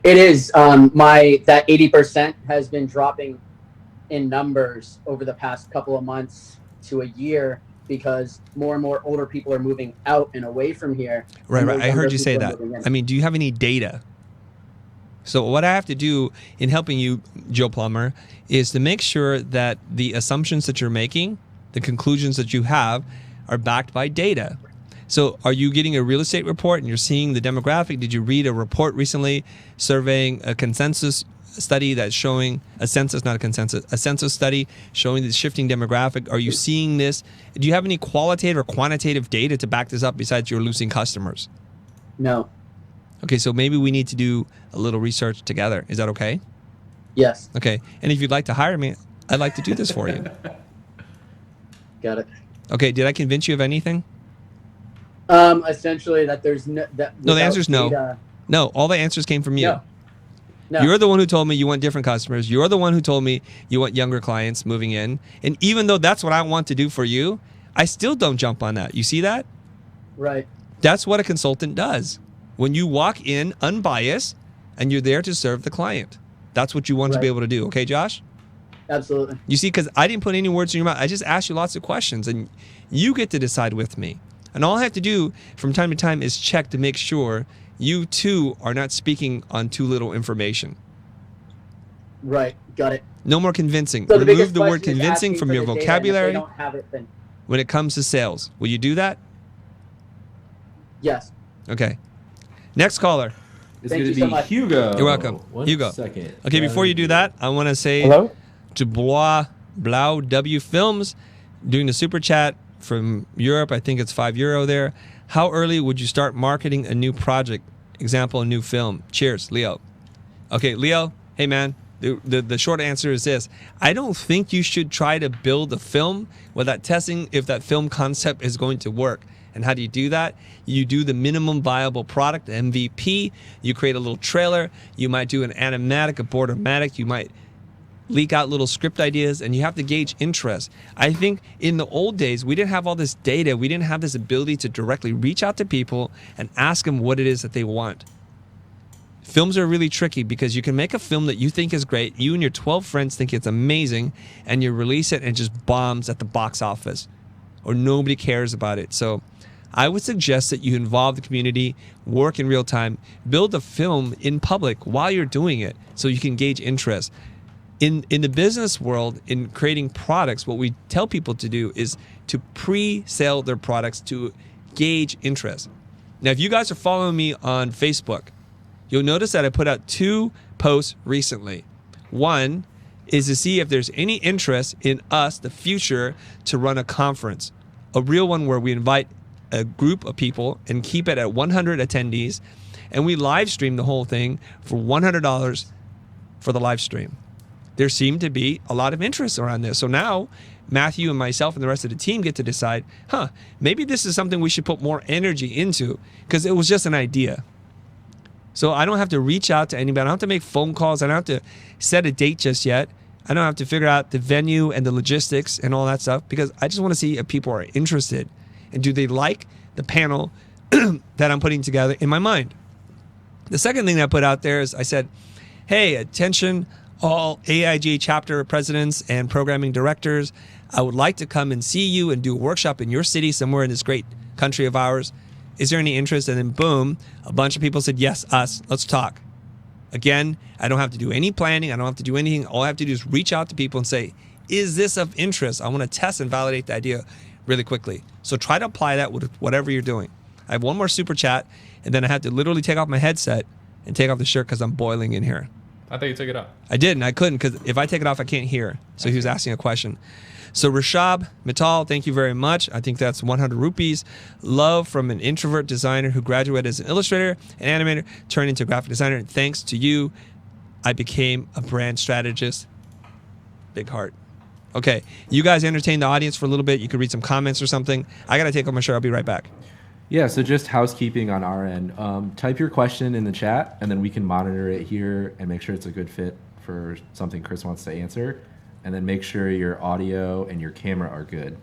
It is. That 80% has been dropping in numbers over the past couple of months to a year because more and more older people are moving out and away from here. Right, and right. more I heard younger you say people are that. moving in. I mean, do you have any data? So what I have to do in helping you, Joe Plumber, is to make sure that the assumptions that you're making, the conclusions that you have, are backed by data. So are you getting a real estate report and you're seeing the demographic? Did you read a report recently surveying a consensus study that's showing a census study showing the shifting demographic? Are you seeing this? Do you have any qualitative or quantitative data to back this up besides you're losing customers? No. Okay, so maybe we need to do a little research together. Is that okay? Yes. Okay, and if you'd like to hire me, I'd like to do this for you. Got it. Okay, did I convince you of anything? Essentially that there's No, the answer is no. No, all the answers came from you. No. No. You're the one who told me you want different customers. You're the one who told me you want younger clients moving in. And even though that's what I want to do for you, I still don't jump on that. You see that? Right. That's what a consultant does. When you walk in unbiased and you're there to serve the client. That's what you want to be able to do. Okay, Josh? Absolutely. You see, because I didn't put any words in your mouth. I just asked you lots of questions, and you get to decide with me. And all I have to do from time to time is check to make sure you too are not speaking on too little information. Right. Got it. No more convincing. So the Remove biggest the word question is convincing asking from for your the data, and if vocabulary. they don't have it, then when it comes to sales. Will you do that? Yes. Okay. Next caller. It's Thank going you to so be much. Hugo. You're welcome. One Hugo. second. Okay, before you do that, I want to say Hello? to BLvd Films doing the super chat from Europe. I think it's €5 there. How early would you start marketing a new project? Example, a new film. Cheers, Leo. Okay, Leo. Hey, man. The short answer is this. I don't think you should try to build a film without testing if that film concept is going to work. And how do you do that? You do the minimum viable product, MVP. You create a little trailer. You might do an animatic, a boardomatic. You might leak out little script ideas, and you have to gauge interest. I think in the old days, we didn't have all this data. We didn't have this ability to directly reach out to people and ask them what it is that they want. Films are really tricky because you can make a film that you think is great. You and your 12 friends think it's amazing, and you release it and it just bombs at the box office, or nobody cares about it. So I would suggest that you involve the community, work in real time, build a film in public while you're doing it so you can gauge interest. In the business world, in creating products, what we tell people to do is to pre-sell their products to gauge interest. Now, if you guys are following me on Facebook, you'll notice that I put out 2 posts recently. One is to see if there's any interest in us, the Futur, to run a conference, a real one where we invite a group of people and keep it at 100 attendees, and we live stream the whole thing for $100 for the live stream. There seemed to be a lot of interest around this. So now Matthew and myself and the rest of the team get to decide, maybe this is something we should put more energy into, because it was just an idea. So I don't have to reach out to anybody. I don't have to make phone calls. I don't have to set a date just yet. I don't have to figure out the venue and the logistics and all that stuff, because I just want to see if people are interested. And do they like the panel that I'm putting together in my mind? The second thing that I put out there is I said, hey, attention, all UiiUii chapter presidents and programming directors. I would like to come and see you and do a workshop in your city somewhere in this great country of ours. Is there any interest? And then boom, a bunch of people said, yes, us, let's talk. Again, I don't have to do any planning. I don't have to do anything. All I have to do is reach out to people and say, is this of interest? I want to test and validate the idea really quickly. So try to apply that with whatever you're doing. I have one more super chat, and then I have to literally take off my headset and take off the shirt because I'm boiling in here. I thought you took it off. I didn't. I couldn't, because if I take it off, I can't hear. So he was asking a question. So Rishab Mittal, thank you very much. I think that's 100 rupees. Love from an introvert designer who graduated as an illustrator and animator, turned into a graphic designer. And thanks to you, I became a brand strategist. Big heart. Okay, you guys entertain the audience for a little bit. You could read some comments or something. I got to take off my shirt. I'll be right back. Yeah, so just housekeeping on our end. Type your question in the chat, and then we can monitor it here and make sure it's a good fit for something Chris wants to answer. And then make sure your audio and your camera are good.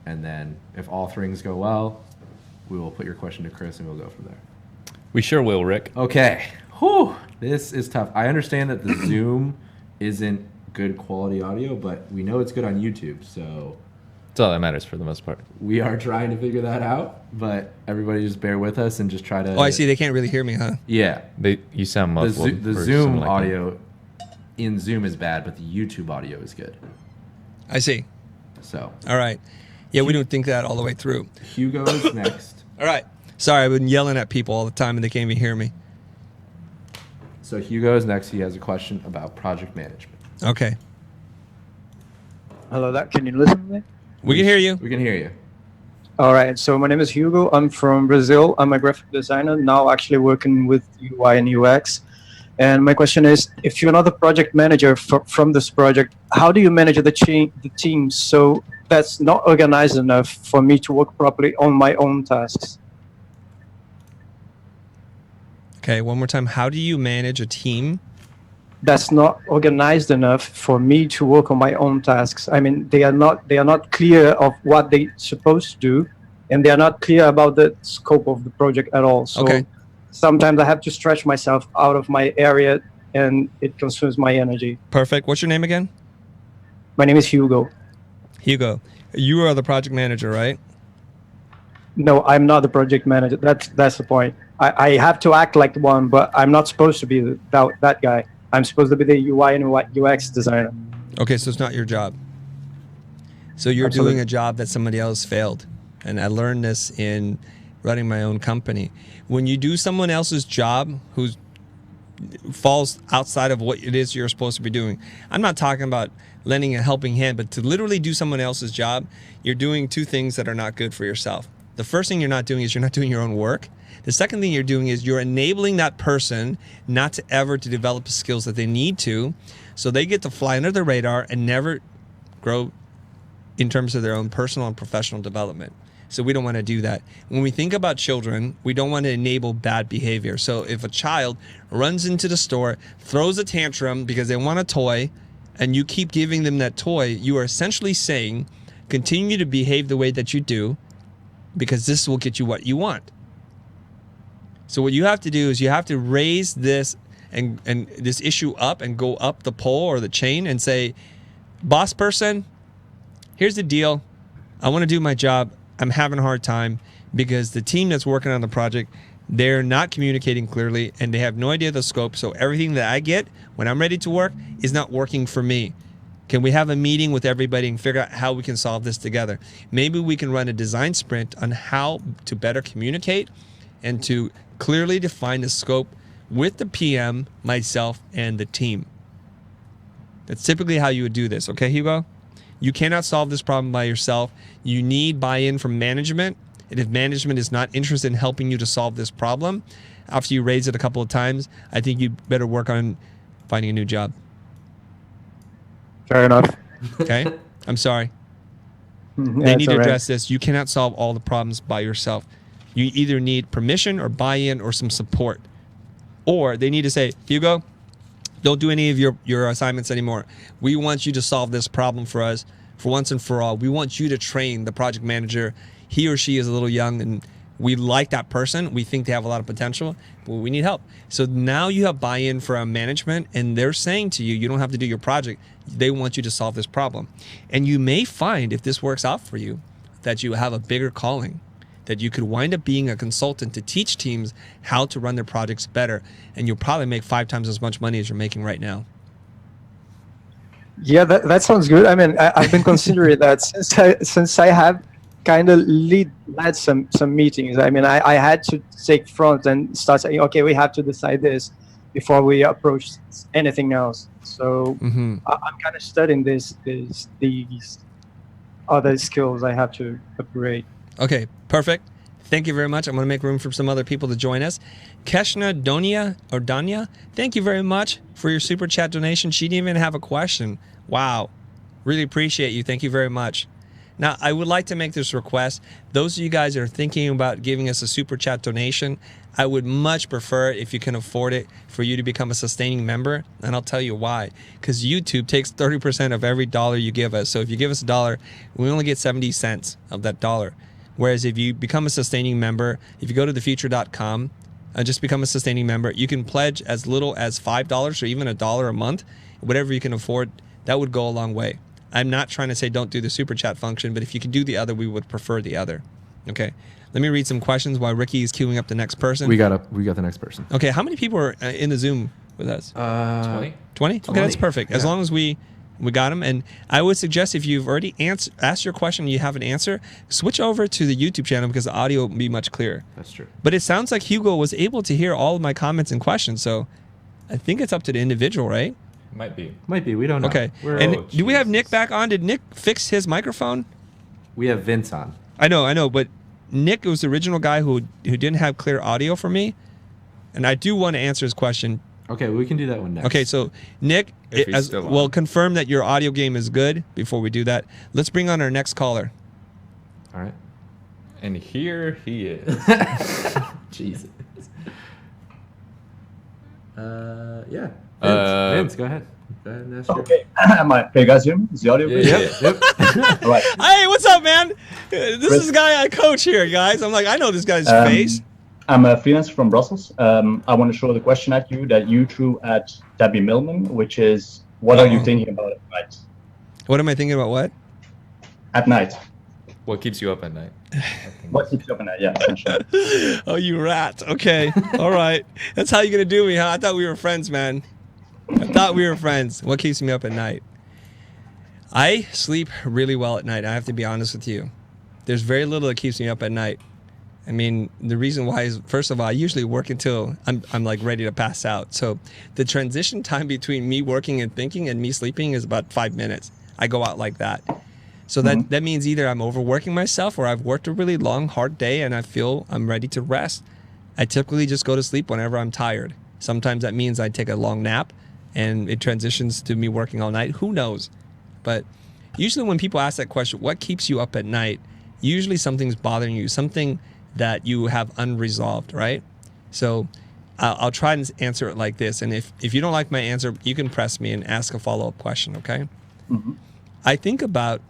And then if all things go well, we will put your question to Chris and we'll go from there. We sure will, Rick. Okay. Whew, this is tough. I understand that the Zoom isn't good quality audio, but we know it's good on YouTube, so That's all that matters for the most part. we are trying to figure that out. But everybody just bear with us and just try to. Oh, I see. They can't really hear me, huh? Yeah, You sound the, muffled. the or Zoom something like that. audio in Zoom is bad, but the YouTube audio is good. I see. So All right. Yeah, we don't think that all the way through. Hugo is next. All right. Sorry, I've been yelling at people all the time and they can't even hear me. So Hugo is next. He has a question about project management. Okay. Hello there. Can you listen to me? We can hear you. We can hear you. All right. So my name is Hugo. I'm from Brazil. I'm a graphic designer now, actually working with UI and UX. And my question is, if you're not the project manager from this project, how do you manage the team so that's not organized enough for me to work properly on my own tasks? Okay, one more time. How do you manage a team? That's not organized enough for me to work on my own tasks. I mean, they are not clear of what they're supposed to do, and they are not clear about the scope of the project at all. So Okay. sometimes I have to stretch myself out of my area, and it consumes my energy. Perfect. What's your name again? My name is Hugo. Hugo. You are the project manager, right? No, I'm not the project manager. That's the point. I have to act like one, but I'm not supposed to be that guy. I'm supposed to be the UI and UX designer. Okay, so it's not your job. So you're Absolutely. doing a job that somebody else failed. And I learned this in running my own company. When you do someone else's job who falls outside of what it is you're supposed to be doing, I'm not talking about lending a helping hand, but to literally do someone else's job, you're doing two things that are not good for yourself. The first thing you're not doing is you're not doing your own work. The second thing you're doing is you're enabling that person not to ever to develop the skills that they need to, so they get to fly under the radar and never grow in terms of their own personal and professional development. So we don't want to do that. When we think about children, we don't want to enable bad behavior. So if a child runs into the store, throws a tantrum because they want a toy, and you keep giving them that toy, you are essentially saying, continue to behave the way that you do, because this will get you what you want. So what you have to do is you have to raise this and this issue up and go up the pole or the chain and say, boss person, here's the deal. I want to do my job. I'm having a hard time because the team that's working on the project, they're not communicating clearly and they have no idea the scope. So everything that I get when I'm ready to work is not working for me. Can we have a meeting with everybody and figure out how we can solve this together? Maybe we can run a design sprint on how to better communicate and to clearly define the scope with the PM, myself, and the team. That's typically how you would do this. Okay, Hugo? You cannot solve this problem by yourself. You need buy-in from management. And if management is not interested in helping you to solve this problem, after you raise it a couple of times, I think you better work on finding a new job. Fair enough. Okay? I'm sorry. Yeah, They need it's to all right. address this. You cannot solve all the problems by yourself. You either need permission or buy-in or some support. Or they need to say, Hugo, don't do any of your assignments anymore. We want you to solve this problem for us for once and for all. We want you to train the project manager. He or she is a little young and we like that person. We think they have a lot of potential, but we need help. So now you have buy-in from management and they're saying to you, you don't have to do your project. They want you to solve this problem. And you may find, if this works out for you, that you have a bigger calling, that you could wind up being a consultant to teach teams how to run their projects better. And you'll probably make 5 times as much money as you're making right now. Yeah, that sounds good. I mean, I've been considering that since I have kind of led some meetings. I mean, I had to take front and start saying, okay, we have to decide this before we approach anything else. So I'm kind of studying these other skills I have to upgrade. Okay, perfect. Thank you very much. I'm going to make room for some other people to join us. Keshna Danya, thank you very much for your super chat donation. She didn't even have a question. Wow. Really appreciate you. Thank you very much. Now, I would like to make this request. Those of you guys that are thinking about giving us a super chat donation, I would much prefer, if you can afford it, for you to become a sustaining member. And I'll tell you why. Because YouTube takes 30% of every dollar you give us. So if you give us $1, we only get 70 cents of that dollar. Whereas if you become a sustaining member, if you go to thefuture.com and just become a sustaining member, you can pledge as little as $5 or even $1 a month, whatever you can afford. That would go a long way. I'm not trying to say don't do the super chat function, but if you can do the other, we would prefer the other. Okay. Let me read some questions while Ricky is queuing up the next person. We got the next person. Okay. How many people are in the Zoom with us? 20. 20? Okay, that's perfect. As long as we got them. And I would suggest if you've already asked your question and you have an answer, switch over to the YouTube channel because the audio will be much clearer. That's true. But it sounds like Hugo was able to hear all of my comments and questions. So I think it's up to the individual, right? Might be. We don't know. Okay. And do we have Nick back on? Did Nick fix his microphone? We have Vince on. I know, but Nick was the original guy who didn't have clear audio for me. And I do want to answer his question. Okay, we can do that one next. Okay, so Nick, we'll confirm that your audio game is good before we do that. Let's bring on our next caller. All right. And here he is. Jesus. Yeah. Vince, go ahead. Okay. Hey guys, hear me? Is the audio good? Yep. All right. Hey, what's up, man? This is the guy I coach here, guys. I'm like, I know this guy's face. I'm a freelancer from Brussels. I want to show the question at you that you threw at Debbie Millman, which is, what are you thinking about at night? What am I thinking about what? At night. What keeps you up at night? What keeps you up at night? Yeah, essentially. Oh, you rat. Okay. All right. That's how you're going to do me, huh? I thought we were friends, man. I thought we were friends. What keeps me up at night? I sleep really well at night. I have to be honest with you. There's very little that keeps me up at night. I mean, the reason why is, first of all, I usually work until I'm like ready to pass out. So the transition time between me working and thinking and me sleeping is about 5 minutes. I go out like that. So that means either I'm overworking myself or I've worked a really long, hard day and I feel I'm ready to rest. I typically just go to sleep whenever I'm tired. Sometimes that means I take a long nap and it transitions to me working all night. Who knows? But usually when people ask that question, what keeps you up at night? Usually something's bothering you, something that you have unresolved, right? So I'll try and answer it like this. And if you don't like my answer, you can press me and ask a follow-up question, okay? I think about,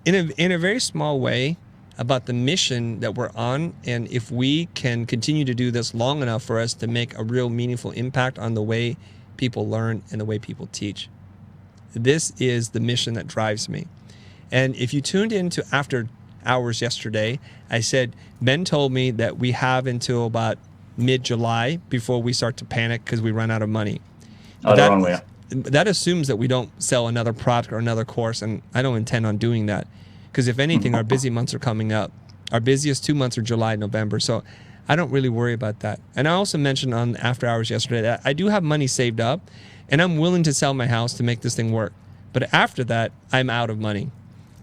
in a very small way, about the mission that we're on, and if we can continue to do this long enough for us to make a real meaningful impact on the way people learn and the way people teach. This is the mission that drives me. And if you tuned into After Hours yesterday, I said, Ben told me that we have until about mid-July before we start to panic because we run out of money. That assumes that we don't sell another product or another course, and I don't intend on doing that. Because if anything, our busy months are coming up. Our busiest 2 months are July and November, so I don't really worry about that. And I also mentioned on After Hours yesterday that I do have money saved up, and I'm willing to sell my house to make this thing work. But after that, I'm out of money.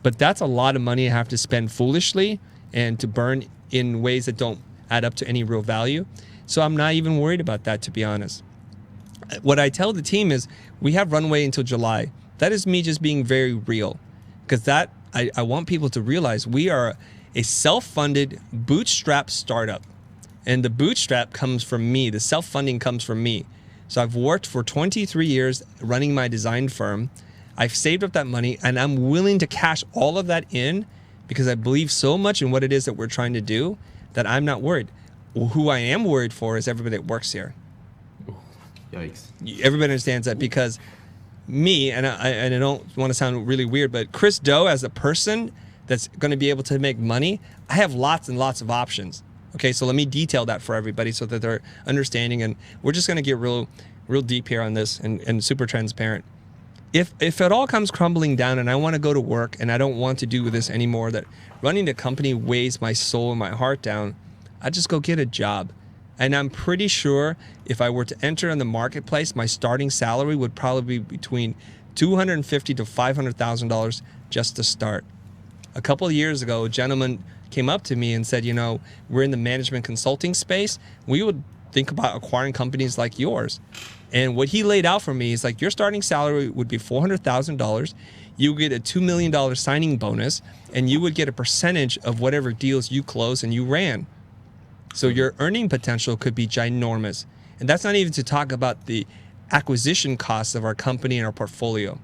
But that's a lot of money I have to spend foolishly and to burn in ways that don't add up to any real value. So I'm not even worried about that, to be honest. What I tell the team is we have runway until July. That is me just being very real, because that I want people to realize we are a self-funded bootstrap startup, and the bootstrap comes from me. The self-funding comes from me. So I've worked for 23 years running my design firm. I've saved up that money, and I'm willing to cash all of that in because I believe so much in what it is that we're trying to do that I'm not worried. Who I am worried for is everybody that works here. Yikes. Everybody understands that, because me, and I don't want to sound really weird, but Chris Do as a person that's going to be able to make money, I have lots and lots of options. Okay, so let me detail that for everybody so that they're understanding, and we're just going to get real deep here on this and super transparent. If it all comes crumbling down and I want to go to work and I don't want to do this anymore, that running the company weighs my soul and my heart down, I just go get a job. And I'm pretty sure if I were to enter in the marketplace, my starting salary would probably be between $250,000 to $500,000 just to start. A couple of years ago, a gentleman came up to me and said, you know, we're in the management consulting space. We would think about acquiring companies like yours. And what he laid out for me is like, your starting salary would be $400,000. You get a $2 million signing bonus, and you would get a percentage of whatever deals you close and you ran. So your earning potential could be ginormous. And that's not even to talk about the acquisition costs of our company and our portfolio.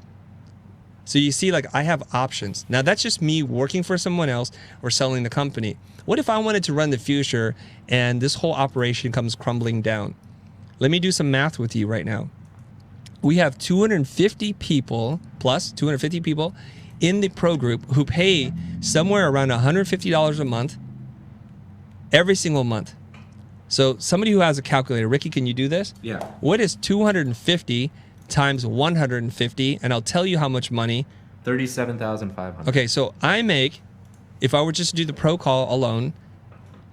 So you see, like, I have options. Now, that's just me working for someone else or selling the company. What if I wanted to run the future and this whole operation comes crumbling down? Let me do some math with you right now. We have 250 people, plus 250 people in the pro group who pay somewhere around $150 a month every single month. So somebody who has a calculator, Ricky, can you do this? Yeah. What is 250 times 150? And I'll tell you how much money. $37,500. Okay, so I make, if I were just to do the pro call alone,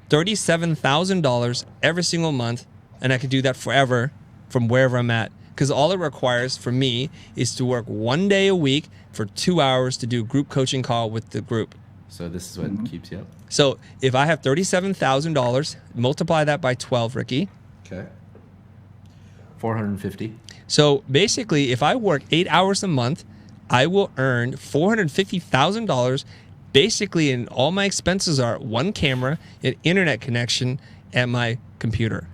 $37,000 every single month, and I could do that forever from wherever I'm at. Because all it requires for me is to work 1 day a week for 2 hours to do a group coaching call with the group. So this is what keeps you up. So if I have $37,000, multiply that by 12, Ricky. Okay. 450. So basically, if I work 8 hours a month, I will earn $450,000. Basically, and all my expenses are one camera, an internet connection, and my computer.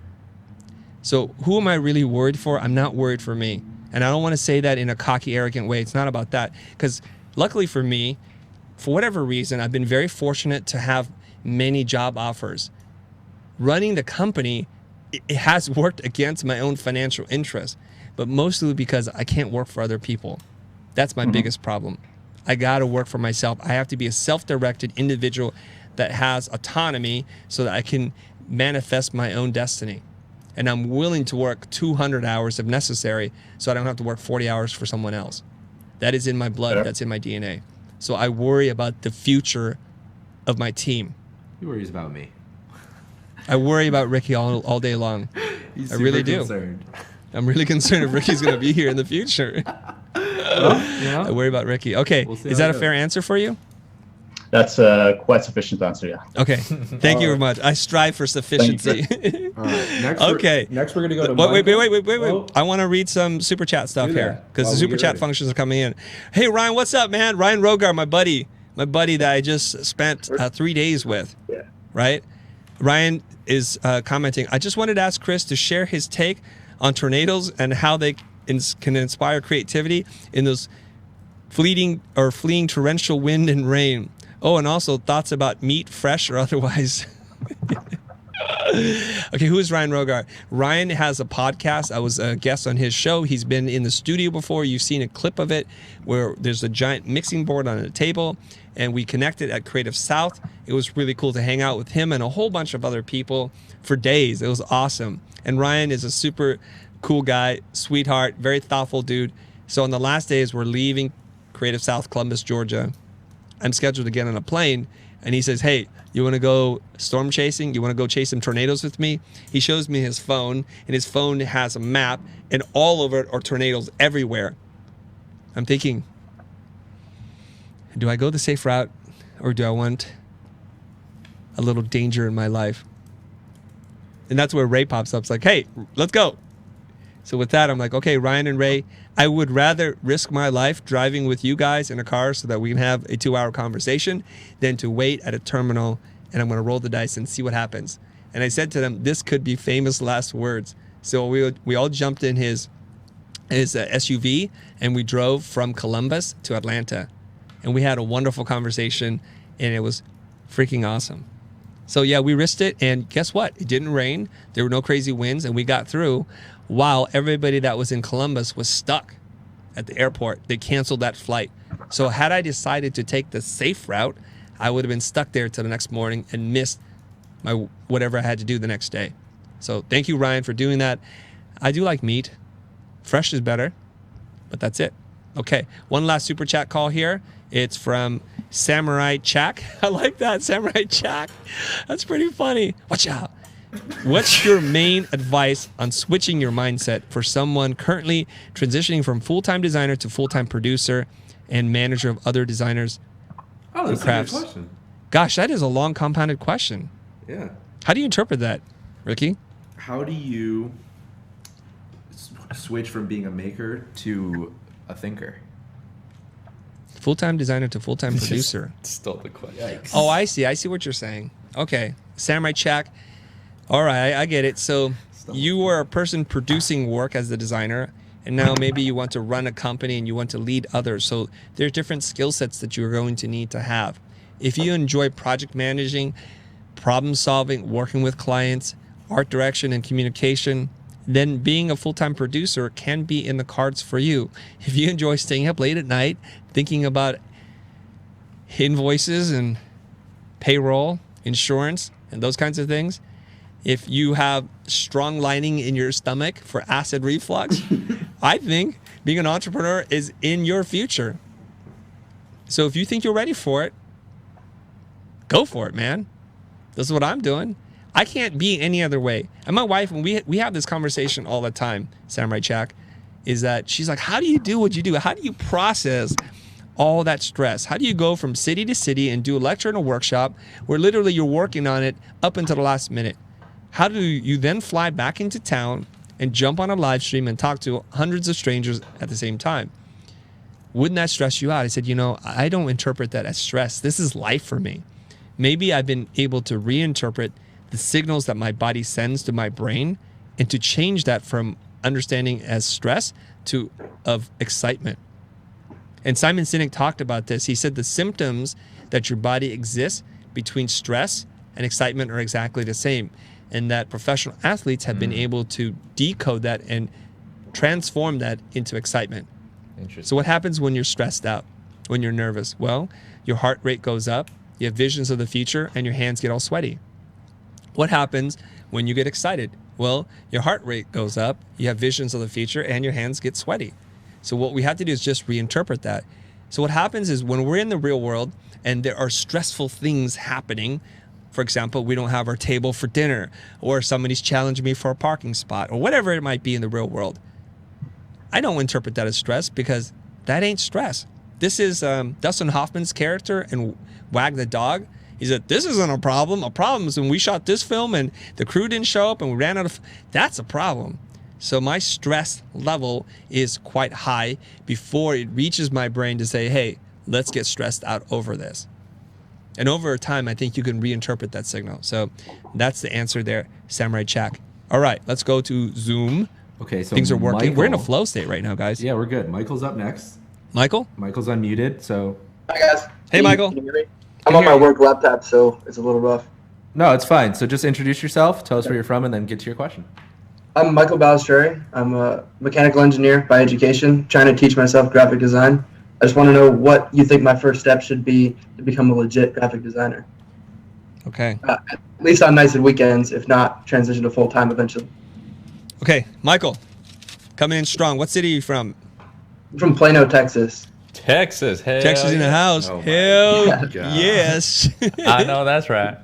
So who am I really worried for? I'm not worried for me. And I don't want to say that in a cocky, arrogant way. It's not about that. Because luckily for me, for whatever reason, I've been very fortunate to have many job offers. Running the company, it has worked against my own financial interests, but mostly because I can't work for other people. That's my biggest problem. I got to work for myself. I have to be a self-directed individual that has autonomy so that I can manifest my own destiny. And I'm willing to work 200 hours if necessary so I don't have to work 40 hours for someone else. That is in my blood. Fair. That's in my DNA. So I worry about the future of my team. He worries about me. I worry about Ricky all day long. He's I really super do. concerned. I'm really concerned if Ricky's going to be here in the future. I worry about Ricky. Okay, We'll see is how that it a fair goes. answer for you? That's quite sufficient answer, yeah. Okay, thank you very much. I strive for sufficiency. All right. Next Okay. Next, we're gonna go to. Wait. Michael. Oh, I want to read some super chat stuff Do here that because while the we super get chat ready. functions are coming in. Hey, Ryan, what's up, man? Ryan Rogar, my buddy that I just spent 3 days with. Yeah. Right? Ryan is commenting. I just wanted to ask Chris to share his take on tornadoes and how they can inspire creativity in those fleeing torrential wind and rain. Oh, and also thoughts about meat, fresh or otherwise. Okay, who is Ryan Rogar? Ryan has a podcast. I was a guest on his show. He's been in the studio before. You've seen a clip of it where there's a giant mixing board on a table, and we connected at Creative South. It was really cool to hang out with him and a whole bunch of other people for days. It was awesome. And Ryan is a super cool guy, sweetheart, very thoughtful dude. So on the last days, we're leaving Creative South, Columbus, Georgia. I'm scheduled to get on a plane, and he says, hey, you want to go storm chasing? You want to go chase some tornadoes with me? He shows me his phone, and his phone has a map, and all over it are tornadoes everywhere. I'm thinking, do I go the safe route, or do I want a little danger in my life? And that's where Ray pops up. It's like, hey, let's go. So with that, I'm like, okay, Ryan and Ray, I would rather risk my life driving with you guys in a car so that we can have a 2-hour conversation than to wait at a terminal, and I'm going to roll the dice and see what happens. And I said to them, this could be famous last words. So we all jumped in his SUV, and we drove from Columbus to Atlanta. And we had a wonderful conversation, and it was freaking awesome. So yeah, we risked it, and guess what? It didn't rain. There were no crazy winds, and we got through while everybody that was in Columbus was stuck at the airport. They canceled that flight. So had I decided to take the safe route, I would have been stuck there till the next morning and missed my whatever I had to do the next day. So thank you, Ryan, for doing that. I do like meat. Fresh is better, but that's it. Okay, one last super chat call here. It's from Samurai Chak. I like that, Samurai Chak. That's pretty funny. Watch out. What's your main advice on switching your mindset for someone currently transitioning from full-time designer to full-time producer and manager of other designers Oh, and that's a good crafts? question. Gosh, that is a long compounded question. Yeah. How do you interpret that, Ricky? How do you switch from being a maker to a thinker? Full-time designer to full-time producer. Stole the question. Yikes. Oh, I see. I see what you're saying. Okay. Samurai Chak. All right, I get it. So you were a person producing work as the designer, and now maybe you want to run a company and you want to lead others. So there's different skill sets that you're going to need to have. If you enjoy project managing, problem solving, working with clients, art direction and communication, then being a full-time producer can be in the cards for you. If you enjoy staying up late at night, thinking about invoices and payroll, insurance, and those kinds of things, if you have strong lining in your stomach for acid reflux, I think being an entrepreneur is in your future. So if you think you're ready for it, go for it, man. This is what I'm doing. I can't be any other way. And my wife, and we have this conversation all the time, Samurai Chak, is that she's like, how do you do what you do? How do you process all that stress? How do you go from city to city and do a lecture and a workshop where literally you're working on it up until the last minute? How do you then fly back into town and jump on a live stream and talk to hundreds of strangers at the same time? Wouldn't that stress you out? I said, I don't interpret that as stress. This is life for me. Maybe I've been able to reinterpret the signals that my body sends to my brain and to change that from understanding as stress to of excitement. And Simon Sinek talked about this. He said the symptoms that your body exists between stress and excitement are exactly the same, and that professional athletes have been able to decode that and transform that into excitement. Interesting. So what happens when you're stressed out, when you're nervous? Well, your heart rate goes up, you have visions of the future, and your hands get all sweaty. What happens when you get excited? Well, your heart rate goes up, you have visions of the future, and your hands get sweaty. So what we have to do is just reinterpret that. So what happens is when we're in the real world and there are stressful things happening, for example, we don't have our table for dinner, or somebody's challenging me for a parking spot, or whatever it might be in the real world, I don't interpret that as stress, because that ain't stress. This is Dustin Hoffman's character in Wag the Dog. He said, this isn't a problem. A problem is when we shot this film and the crew didn't show up and we ran out of... That's a problem. So my stress level is quite high before it reaches my brain to say, hey, let's get stressed out over this. And over time, I think you can reinterpret that signal. So that's the answer there, Samurai Chak. All right, let's go to Zoom. Okay, so things are working. Michael, we're in a flow state right now, guys. Yeah, we're good. Michael's up next. Michael? Michael's unmuted, so... Hi, guys. Hey, Michael. Can you hear me? I'm on my work laptop, so it's a little rough. No, it's fine. So just introduce yourself, tell us where you're from, and then get to your question. I'm Michael Balistreri. I'm a mechanical engineer by education, trying to teach myself graphic design. I just want to know what you think my first step should be to become a legit graphic designer. Okay. At least on nights and weekends, if not, transition to full-time eventually. Okay, Michael, coming in strong. What city are you from? I'm from Plano, Texas. Texas, hell Texas in the house. Oh, Hell God. yes. I know that's right.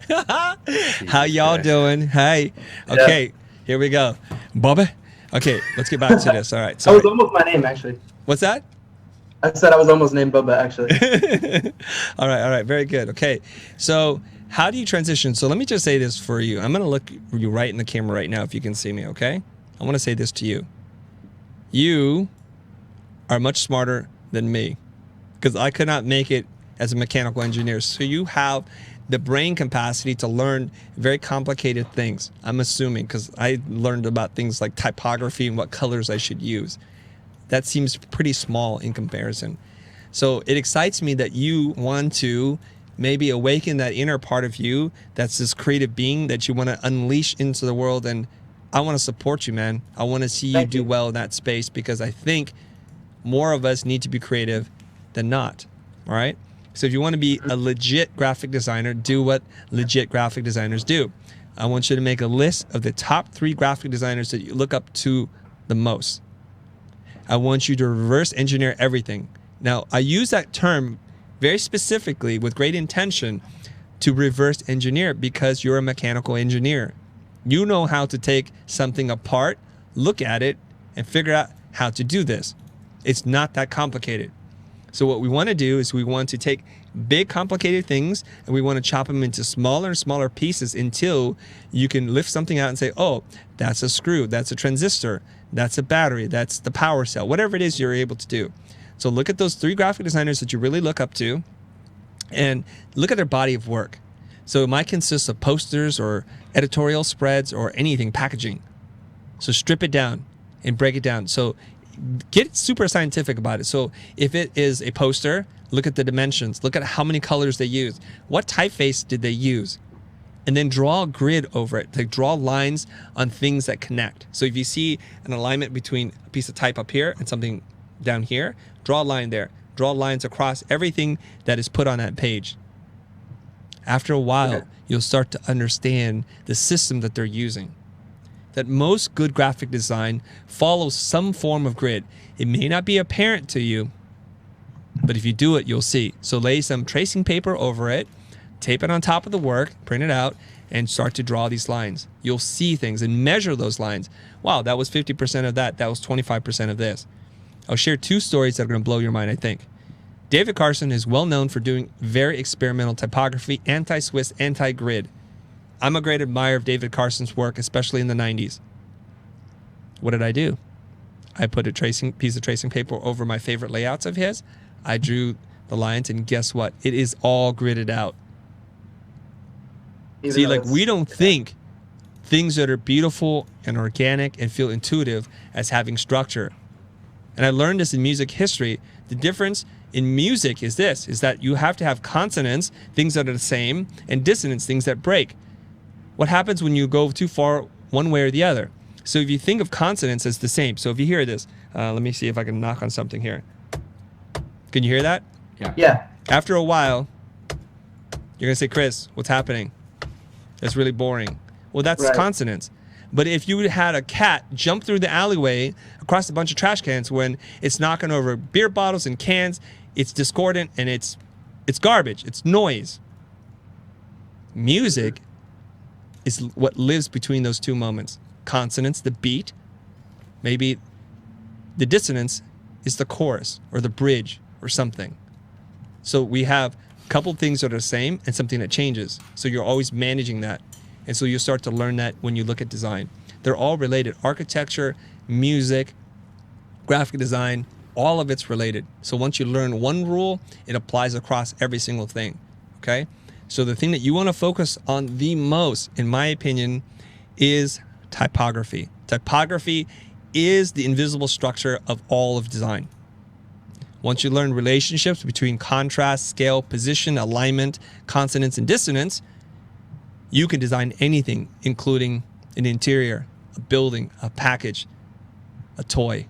How y'all doing? Hey. Okay, here we go. Bobby. Okay, let's get back to this. All right. I Sorry. was almost my name, actually. What's that? I said I was almost named Bubba, actually. All right. Very good. Okay. So how do you transition? So let me just say this for you. I'm going to look you right in the camera right now if you can see me, okay? I want to say this to you. You are much smarter than me, because I could not make it as a mechanical engineer. So you have the brain capacity to learn very complicated things, I'm assuming, because I learned about things like typography and what colors I should use. That seems pretty small in comparison. So it excites me that you want to maybe awaken that inner part of you that's this creative being that you want to unleash into the world. And I want to support you, man. I want to see you do well in that space, because I think more of us need to be creative than not. All right. So if you want to be a legit graphic designer, do what legit graphic designers do. I want you to make a list of the top 3 graphic designers that you look up to the most. I want you to reverse engineer everything. Now, I use that term very specifically with great intention to reverse engineer, because you're a mechanical engineer. You know how to take something apart, look at it, and figure out how to do this. It's not that complicated. So what we want to do is we want to take big complicated things and we want to chop them into smaller and smaller pieces until you can lift something out and say, oh, that's a screw, that's a transistor, that's a battery, that's the power cell, whatever it is you're able to do. So look at those 3 graphic designers that you really look up to and look at their body of work. So it might consist of posters or editorial spreads or anything, packaging. So strip it down and break it down. So get super scientific about it. So if it is a poster, look at the dimensions, look at how many colors they use, what typeface did they use, and then draw a grid over it, like draw lines on things that connect. So if you see an alignment between a piece of type up here and something down here, draw a line there, draw lines across everything that is put on that page. After a while, you'll start to understand the system that they're using. That most good graphic design follows some form of grid. It may not be apparent to you, but if you do it, you'll see. So lay some tracing paper over it, tape it on top of the work, print it out, and start to draw these lines. You'll see things and measure those lines. Wow, that was 50% of that. That was 25% of this. I'll share 2 stories that are going to blow your mind, I think. David Carson is well known for doing very experimental typography, anti-Swiss, anti-grid. I'm a great admirer of David Carson's work, especially in the 90s. What did I do? I put a piece of tracing paper over my favorite layouts of his. I drew the lines, and guess what? It is all gridded out. See, like, we don't think things that are beautiful and organic and feel intuitive as having structure. And I learned this in music history. The difference in music is this, is that you have to have consonants, things that are the same, and dissonance, things that break. What happens when you go too far one way or the other? So if you think of consonants as the same, so if you hear this, let me see if I can knock on something here. Can you hear that? Yeah. After a while, you're going to say, Chris, what's happening? That's really boring. Well, that's Right. consonants. But if you had a cat jump through the alleyway across a bunch of trash cans when it's knocking over beer bottles and cans, it's discordant and it's garbage. It's noise. Music is what lives between those two moments. Consonance, the beat. Maybe the dissonance is the chorus or the bridge or something. So we have a couple things that are the same and something that changes. So you're always managing that. And so you'll start to learn that when you look at design. They're all related. Architecture, music, graphic design, all of it's related. So once you learn one rule, it applies across every single thing. Okay? So the thing that you want to focus on the most, in my opinion, is typography. Typography is the invisible structure of all of design. Once you learn relationships between contrast, scale, position, alignment, consonance, and dissonance, you can design anything, including an interior, a building, a package, a toy.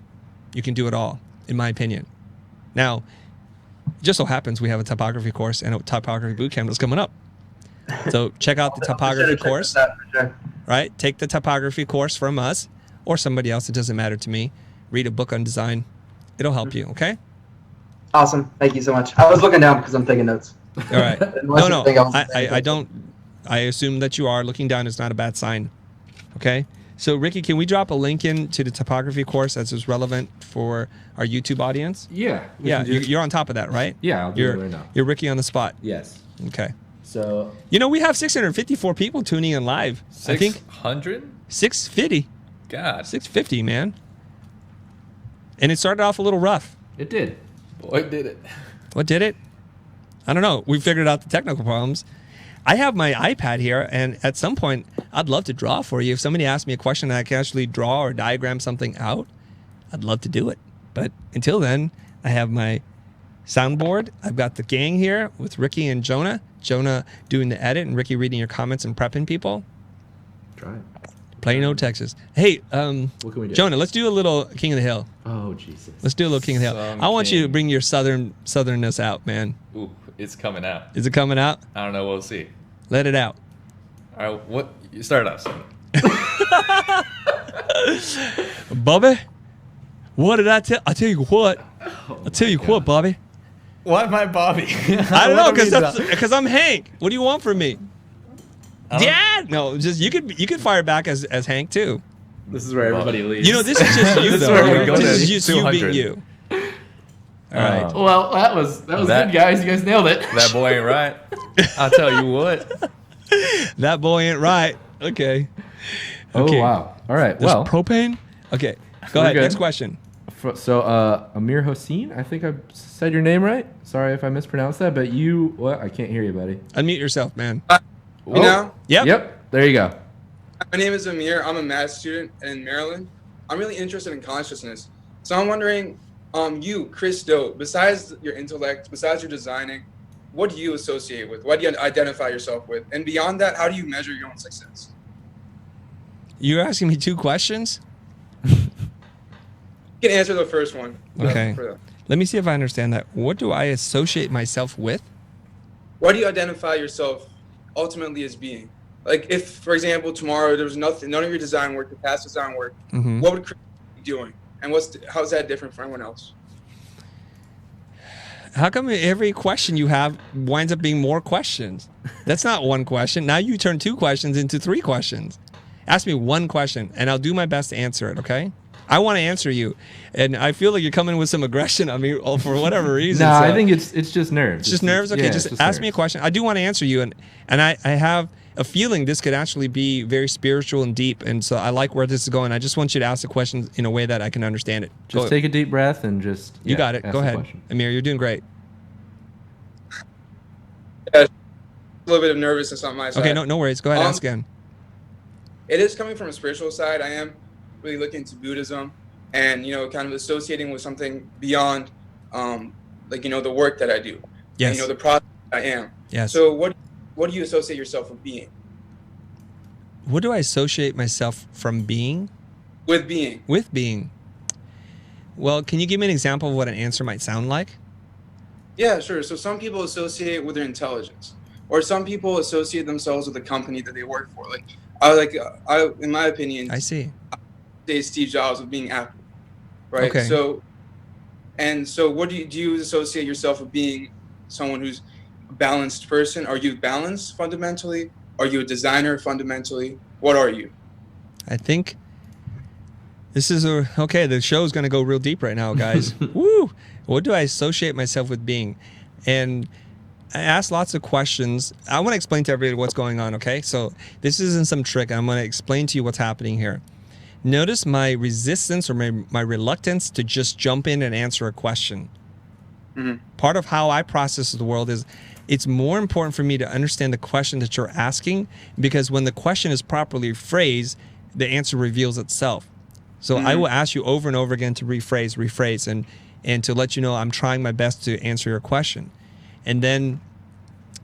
You can do it all, in my opinion. Now, it just so happens we have a typography course and a typography bootcamp that's coming up. So check out the typography course, right? Take the typography course from us or somebody else. It doesn't matter to me. Read a book on design. It'll help you, okay? Awesome. Thank you so much. I was looking down because I'm taking notes. All right. No, I don't. I assume that you are. Looking down is not a bad sign. Okay? So, Ricky, can we drop a link in to the typography course as is relevant for our YouTube audience? Yeah. Yeah, you're on top of that, right? Yeah, I'll do it right now. You're Ricky on the spot. Yes. Okay. So, you know, we have 654 people tuning in live. 600? 650. God. 650, man. And it started off a little rough. It did. Boy, did it. What did it? I don't know. We figured out the technical problems. I have my iPad here, and at some point, I'd love to draw for you. If somebody asks me a question and I can actually draw or diagram something out, I'd love to do it. But until then, I have my soundboard. I've got the gang here with Ricky and Jonah. Jonah doing the edit and Ricky reading your comments and prepping people. Try it. Plano, Texas. Hey, what can we do? Jonah, let's do a little King of the Hill. Oh, Jesus. Let's do a little King of the Hill. I want you to bring your southernness out, man. Ooh, it's coming out. Is it coming out? I don't know. We'll see. Let it out. All right, what? You start off, son. Bobby, what did I tell? I tell you what. I tell you what, Bobby. Why am I Bobby? I don't know, because I'm Hank. What do you want from me? Dad? No, just you could fire back as Hank too. This is where everybody leaves. You know, this is just you This is though. where we go This to is just you 200. being you. All right. Well, that was good, guys. You guys nailed it. That boy ain't right. I'll tell you what. That boy ain't right. Okay. Oh, Okay. wow. All right. There's Well, propane. Okay. Go We're ahead. good. Next question. so Amir Hossein, I think I said your name right. Sorry if I mispronounced that, but you, what? I can't hear you, buddy. Unmute yourself, man. You know? Yep. Yep. There you go. My name is Amir. I'm a math student in Maryland. I'm really interested in consciousness. So I'm wondering, you, Chris Do, besides your intellect, besides your designing, what do you associate with? What do you identify yourself with? And beyond that, how do you measure your own success? You're asking me two questions? You can answer the first one. Okay. Let me see if I understand that. What do I associate myself with? What do you identify yourself ultimately as being? Like if, for example, tomorrow there was none of your design work, your past design work, what would Chris be doing? And how's that different from everyone else? How come every question you have winds up being more questions? That's not one question. Now you turn two questions into three questions. Ask me one question, and I'll do my best to answer it, okay? I want to answer you, and I feel like you're coming with some aggression on me for whatever reason. No, so. I think it's just nerves. It's just nerves? Okay, yeah, just ask me a question. I do want to answer you, and I have a feeling this could actually be very spiritual and deep, and so I like where this is going. I just want you to ask the question in a way that I can understand it. Just take a deep breath and just... You got it. Go ahead. Amir, you're doing great. Yeah, a little bit of nervousness on my side. Okay, no worries. Go ahead, ask again. It is coming from a spiritual side. I am really looking into Buddhism and, kind of associating with something beyond, the work that I do. Yes. And, the process I am. Yes. So what do you associate yourself with being? What do I associate myself from being? With being. With being. Well, can you give me an example of what an answer might sound like? Yeah, sure. So some people associate with their intelligence, or some people associate themselves with the company that they work for. Like, in my opinion, I see. say Steve Jobs with being Apple, right? Okay. So what do you associate yourself with being someone who's a balanced person? Are you balanced fundamentally? Are you a designer fundamentally? What are you? I think this is okay. The show's going to go real deep right now, guys. Woo! What do I associate myself with being? And I asked lots of questions. I want to explain to everybody what's going on, okay? So this isn't some trick. I'm going to explain to you what's happening here. Notice my resistance or my reluctance to just jump in and answer a question. Mm-hmm. Part of how I process the world is it's more important for me to understand the question that you're asking, because when the question is properly phrased, the answer reveals itself. So I will ask you over and over again to rephrase, and to let you know I'm trying my best to answer your question. And then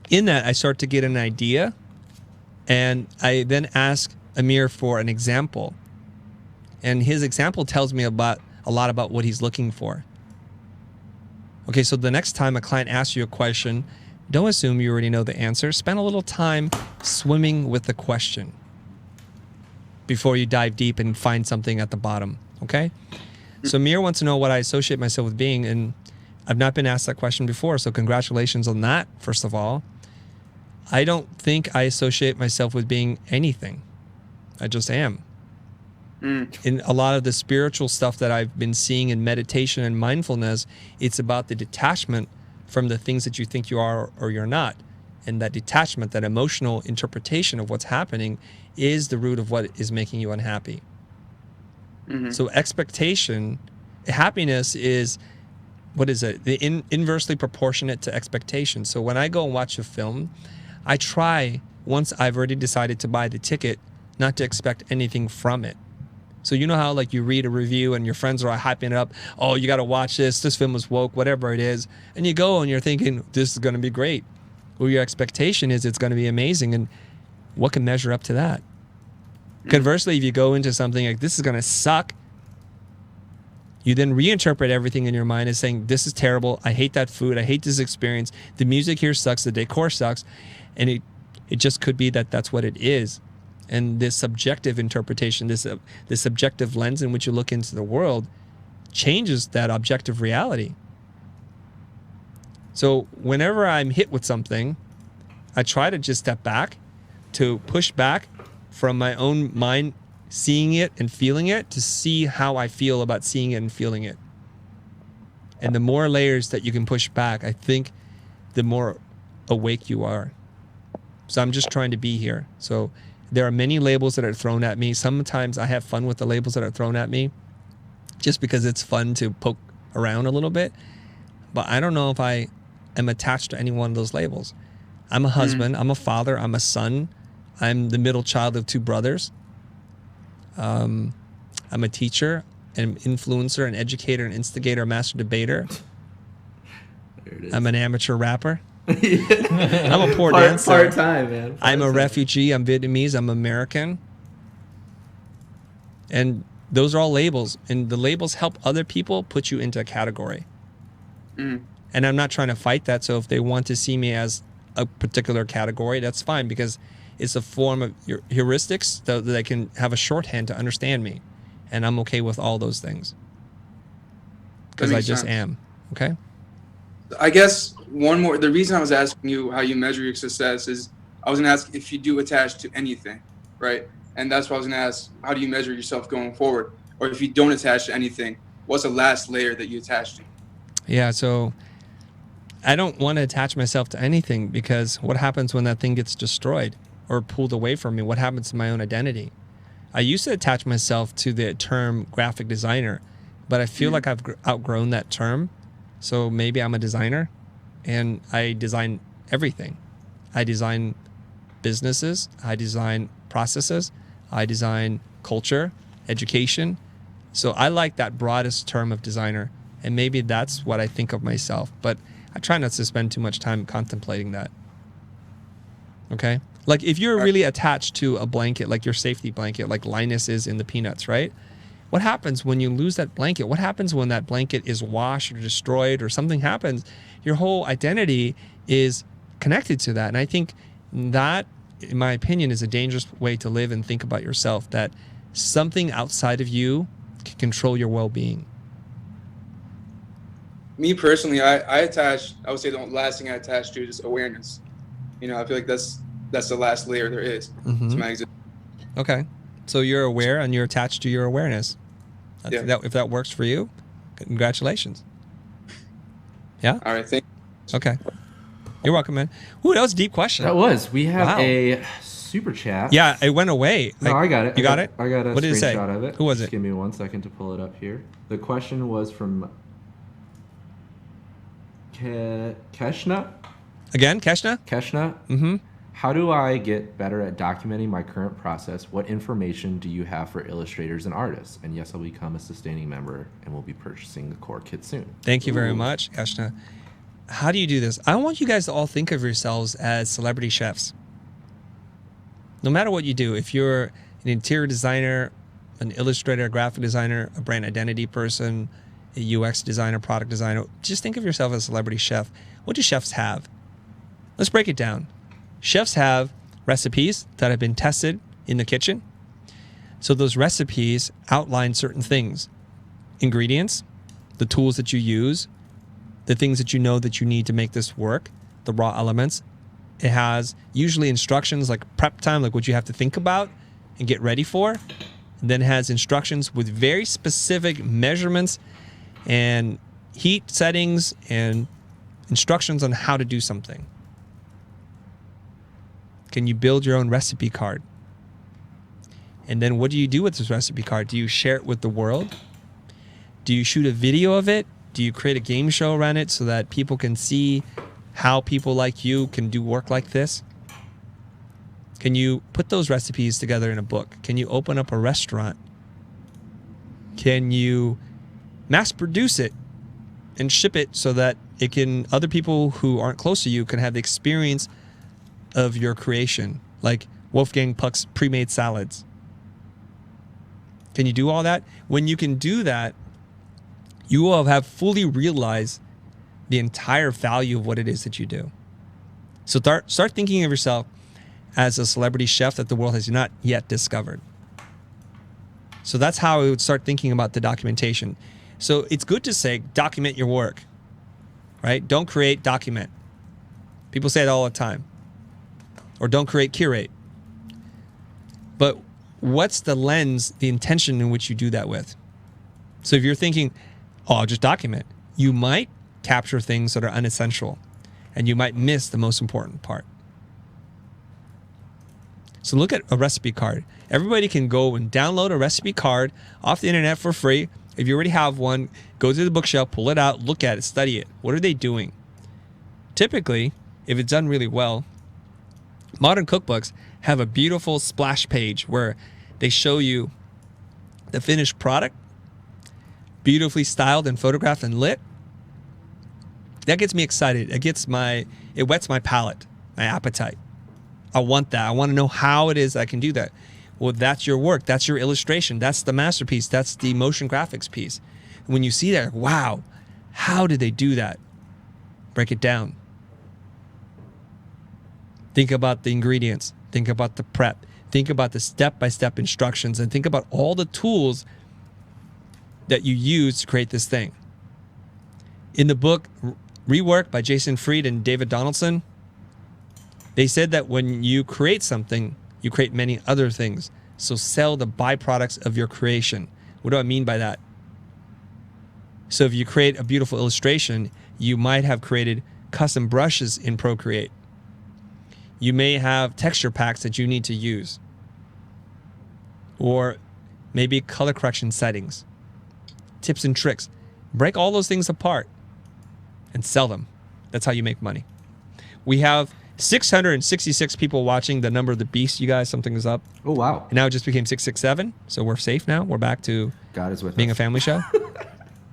in that, I start to get an idea, and I then ask Amir for an example. And his example tells me a lot about what he's looking for. Okay, so the next time a client asks you a question, don't assume you already know the answer. Spend a little time swimming with the question before you dive deep and find something at the bottom, okay? So Amir wants to know what I associate myself with being, and I've not been asked that question before, so congratulations on that, first of all. I don't think I associate myself with being anything. I just am. In a lot of the spiritual stuff that I've been seeing in meditation and mindfulness, it's about the detachment from the things that you think you are or you're not. And that detachment, that emotional interpretation of what's happening is the root of what is making you unhappy. So expectation, happiness is, what is it? Inversely proportionate to expectation. So when I go and watch a film, I try, once I've already decided to buy the ticket, not to expect anything from it. So you know how like you read a review and your friends are hyping it up, oh, you got to watch this film was woke, whatever it is. And you go and you're thinking, this is going to be great. Well, your expectation is it's going to be amazing. And what can measure up to that? Conversely, if you go into something like this is going to suck, you then reinterpret everything in your mind as saying, this is terrible. I hate that food. I hate this experience. The music here sucks. The decor sucks. And it just could be that that's what it is. And this subjective interpretation, this subjective lens in which you look into the world changes that objective reality. So whenever I'm hit with something, I try to just step back, to push back from my own mind, seeing it and feeling it, to see how I feel about seeing it and feeling it. And the more layers that you can push back, I think the more awake you are. So I'm just trying to be here. So there are many labels that are thrown at me. Sometimes I have fun with the labels that are thrown at me just because it's fun to poke around a little bit. But I don't know if I am attached to any one of those labels. I'm a husband. I'm a father. I'm a son. I'm the middle child of 2 brothers. I'm a teacher, an influencer, an educator, an instigator, a master debater. I'm an amateur rapper. I'm a poor dancer. Part-time, man. I'm a refugee. I'm Vietnamese. I'm American. And those are all labels. And the labels help other people put you into a category. And I'm not trying to fight that. So if they want to see me as a particular category, that's fine, because it's a form of heuristics that they can have a shorthand to understand me. And I'm okay with all those things. Because I just am. Okay? I guess the reason I was asking you how you measure your success is I was going to ask if you do attach to anything, right? And that's why I was going to ask, how do you measure yourself going forward? Or if you don't attach to anything, what's the last layer that you attach to? Yeah, so I don't want to attach myself to anything, because what happens when that thing gets destroyed or pulled away from me? What happens to my own identity? I used to attach myself to the term graphic designer, but I feel like I've outgrown that term. So maybe I'm a designer, and I design everything. I design businesses. I design processes. I design culture, education. So I like that broadest term of designer, and maybe that's what I think of myself. But I try not to spend too much time contemplating that. Okay? Like if you're really attached to a blanket, like your safety blanket, like Linus is in the Peanuts, right? What happens when you lose that blanket? What happens when that blanket is washed or destroyed or something happens? Your whole identity is connected to that. And I think that in my opinion, is a dangerous way to live and think about yourself, that something outside of you can control your well-being. Me personally, I would say the last thing I attach to is just awareness. You know, I feel like that's the last layer there is to my existence. Okay. So you're aware and you're attached to your awareness. If that works for you, congratulations. Yeah? All right, thank you. Okay. You're welcome, man. Ooh, that was a deep question. That was. We have a super chat. Yeah, it went away. No, I got it. You got it? I got a What did it say? screenshot of it. Who was Just it? give me 1 second to pull it up here. The question was from Keshna. Again, Keshna? Keshna. Mm-hmm. How do I get better at documenting my current process? What information do you have for illustrators and artists? And yes, I'll become a sustaining member and will be purchasing the core kit soon. Thank you very much, Keshna. How do you do this? I want you guys to all think of yourselves as celebrity chefs. No matter what you do, if you're an interior designer, an illustrator, a graphic designer, a brand identity person, a UX designer, product designer, just think of yourself as a celebrity chef. What do chefs have? Let's break it down. Chefs have recipes that have been tested in the kitchen. So those recipes outline certain things: ingredients, the tools that you use, the things that you know that you need to make this work, the raw elements. It has usually instructions like prep time, like what you have to think about and get ready for. And then it has instructions with very specific measurements and heat settings and instructions on how to do something. Can you build your own recipe card? And then what do you do with this recipe card? Do you share it with the world? Do you shoot a video of it? Do you create a game show around it so that people can see how people like you can do work like this? Can you put those recipes together in a book? Can you open up a restaurant? Can you mass produce it and ship it so that it can, other people who aren't close to you can have the experience of your creation, like Wolfgang Puck's pre-made salads? Can you do all that? When you can do that, you will have fully realized the entire value of what it is that you do. So start thinking of yourself as a celebrity chef that the world has not yet discovered. So that's how I would start thinking about the documentation. So it's good to say, document your work, right? Don't create, document. People say that all the time. Or don't create, curate. But what's the lens, the intention in which you do that with? So if you're thinking, oh, I'll just document, you might capture things that are unessential and you might miss the most important part. So look at a recipe card. Everybody can go and download a recipe card off the internet for free. If you already have one, go to the bookshelf, pull it out, look at it, study it. What are they doing? Typically, if it's done really well, modern cookbooks have a beautiful splash page where they show you the finished product, beautifully styled and photographed and lit. That gets me excited. It whets my palate, my appetite. I want that. I want to know how it is I can do that. Well, that's your work. That's your illustration. That's the masterpiece. That's the motion graphics piece. When you see that, wow, how did they do that? Break it down. Think about the ingredients. Think about the prep. Think about the step-by-step instructions, and think about all the tools that you use to create this thing. In the book Rework by Jason Fried and David Donaldson, they said that when you create something, you create many other things. So sell the byproducts of your creation. What do I mean by that? So if you create a beautiful illustration, you might have created custom brushes in Procreate. You may have texture packs that you need to use. Or maybe color correction settings. Tips and tricks. Break all those things apart and sell them. That's how you make money. We have 666 people watching. The number of the beast, you guys, something is up. Oh, wow. And now it just became 667. So we're safe now. We're back to God is with being us. A family show.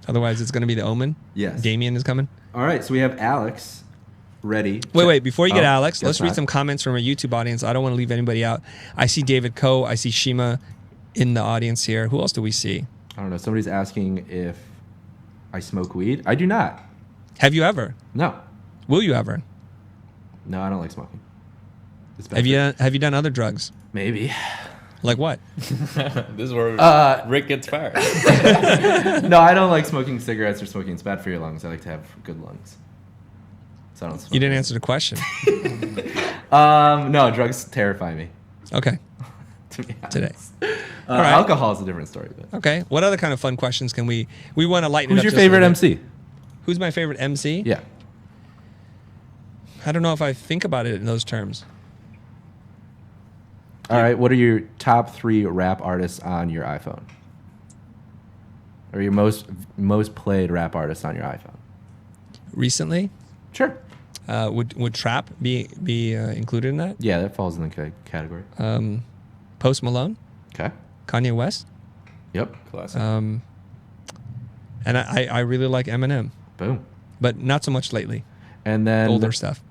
Otherwise, it's going to be the Omen. Yes. Damien is coming. All right. So we have Alex ready. Wait. Before you get Alex, guess let's read not. some comments from our YouTube audience. I don't want to leave anybody out. I see David Coe. I see Shima in the audience here. Who else do we see? I don't know. Somebody's asking if I smoke weed. I do not. Have you ever? No. Will you ever? No, I don't like smoking. It's bad Have you done other drugs? Maybe. Like what? This is where Rick gets fired. No, I don't like smoking cigarettes or smoking. It's bad for your lungs. I like to have good lungs. So I don't smoke. You didn't answer the question. No, drugs terrify me. Okay. To be honest. Today. All right. Alcohol is a different story. But. Okay. What other kind of fun questions can we want to lighten it Who's up? your just a favorite little MC? bit. Who's my favorite MC? Yeah. I don't know if I think about it in those terms. All right. What are your top 3 rap artists on your iPhone? Or your most played rap artists on your iPhone? Recently? Sure. Would Trap be included in that? Yeah, that falls in the category. Post Malone? Okay. Kanye West? Yep. Classic. And I really like Eminem. Boom. But not so much lately. And then older stuff.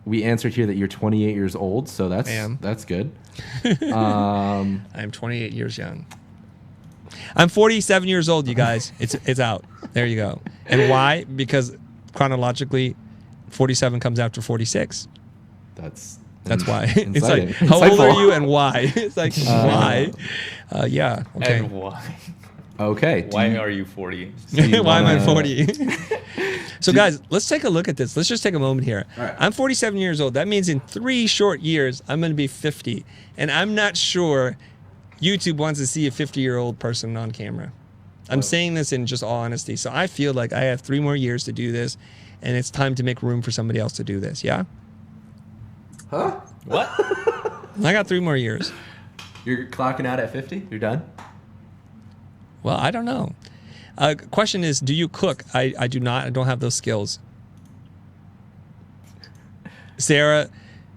We answered here that you're 28 years old, so that's good. I'm 28 years young. I'm 47 years old, you guys. It's out. There you go. And why? Because chronologically, 47 comes after 46. That's why. It's like, how old are you and why? It's like, why? Yeah. Okay. And why? Okay. Why are you 40? Why am I 40? So guys, let's take a look at this. Let's just take a moment here. All right. I'm 47 years old. That means in 3 short years, I'm going to be 50. And I'm not sure YouTube wants to see a 50-year-old person on camera. I'm saying this in just all honesty. So I feel like I have 3 more years to do this, and it's time to make room for somebody else to do this. Yeah? Huh? What? I got 3 more years. You're clocking out at 50? You're done? Well, I don't know. Question is, do you cook? I do not. I don't have those skills. Sarah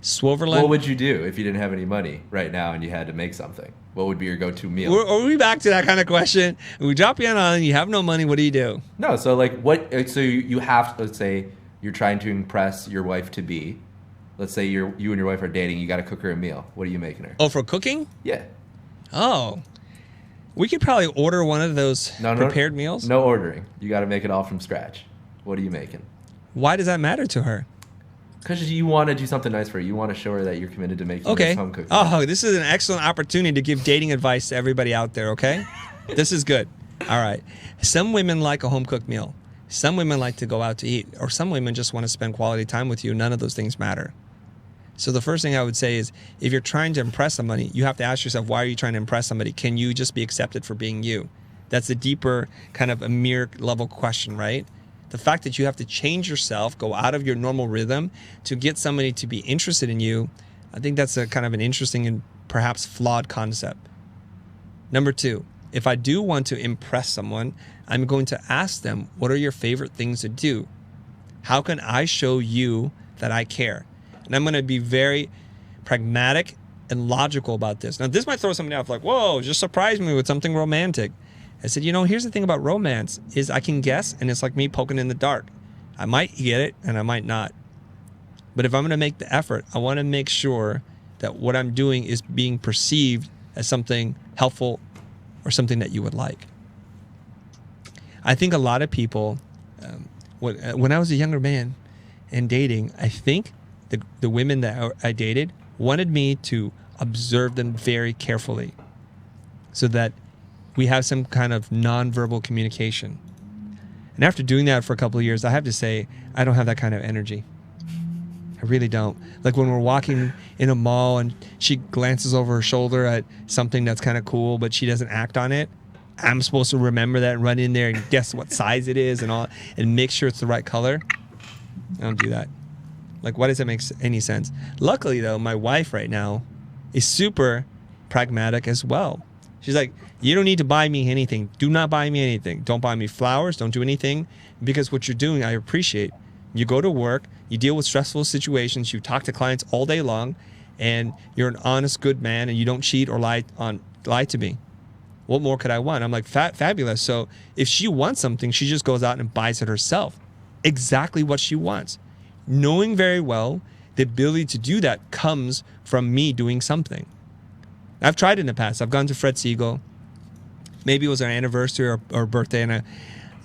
Swoverland. What would you do if you didn't have any money right now and you had to make something? What would be your go-to meal? Are we back to that kind of question? We drop you on an island, you have no money, what do you do? No, so like what? So you have to, let's say you're trying to impress your wife to be. Let's say you and your wife are dating. You got to cook her a meal. What are you making her? Oh, for cooking? Yeah. Oh, we could probably order one of those prepared meals. No ordering. You got to make it all from scratch. What are you making? Why does that matter to her? Because you want to do something nice for her. You want to show her that you're committed to making Okay. nice home cooking. Oh, this is an excellent opportunity to give dating advice to everybody out there, okay? This is good. All right. Some women like a home cooked meal. Some women like to go out to eat. Or some women just want to spend quality time with you. None of those things matter. So the first thing I would say is, if you're trying to impress somebody, you have to ask yourself, why are you trying to impress somebody? Can you just be accepted for being you? That's a deeper kind of a mere level question, right? The fact that you have to change yourself, go out of your normal rhythm to get somebody to be interested in you, I think that's a kind of an interesting and perhaps flawed concept. Number 2, if I do want to impress someone, I'm going to ask them, what are your favorite things to do? How can I show you that I care? And I'm going to be very pragmatic and logical about this. Now, this might throw somebody off like, whoa, just surprise me with something romantic. I said, here's the thing about romance is I can guess, and it's like me poking in the dark. I might get it, and I might not. But if I'm going to make the effort, I want to make sure that what I'm doing is being perceived as something helpful or something that you would like. I think a lot of people, when I was a younger man and dating, I think the women that I dated wanted me to observe them very carefully so that we have some kind of nonverbal communication. And after doing that for a couple of years, I have to say, I don't have that kind of energy. I really don't. Like when we're walking in a mall and she glances over her shoulder at something that's kind of cool, but she doesn't act on it. I'm supposed to remember that and run in there and guess what size it is and all, and make sure it's the right color. I don't do that. Like, why does that make any sense? Luckily, though, my wife right now is super pragmatic as well. She's like, you don't need to buy me anything. Do not buy me anything. Don't buy me flowers. Don't do anything. Because what you're doing, I appreciate. You go to work, you deal with stressful situations, you talk to clients all day long, and you're an honest, good man, and you don't cheat or lie to me. What more could I want? I'm like, fabulous. So if she wants something, she just goes out and buys it herself. Exactly what she wants. Knowing very well the ability to do that comes from me doing something. I've tried it in the past. I've gone to Fred Siegel. Maybe it was our anniversary or birthday, and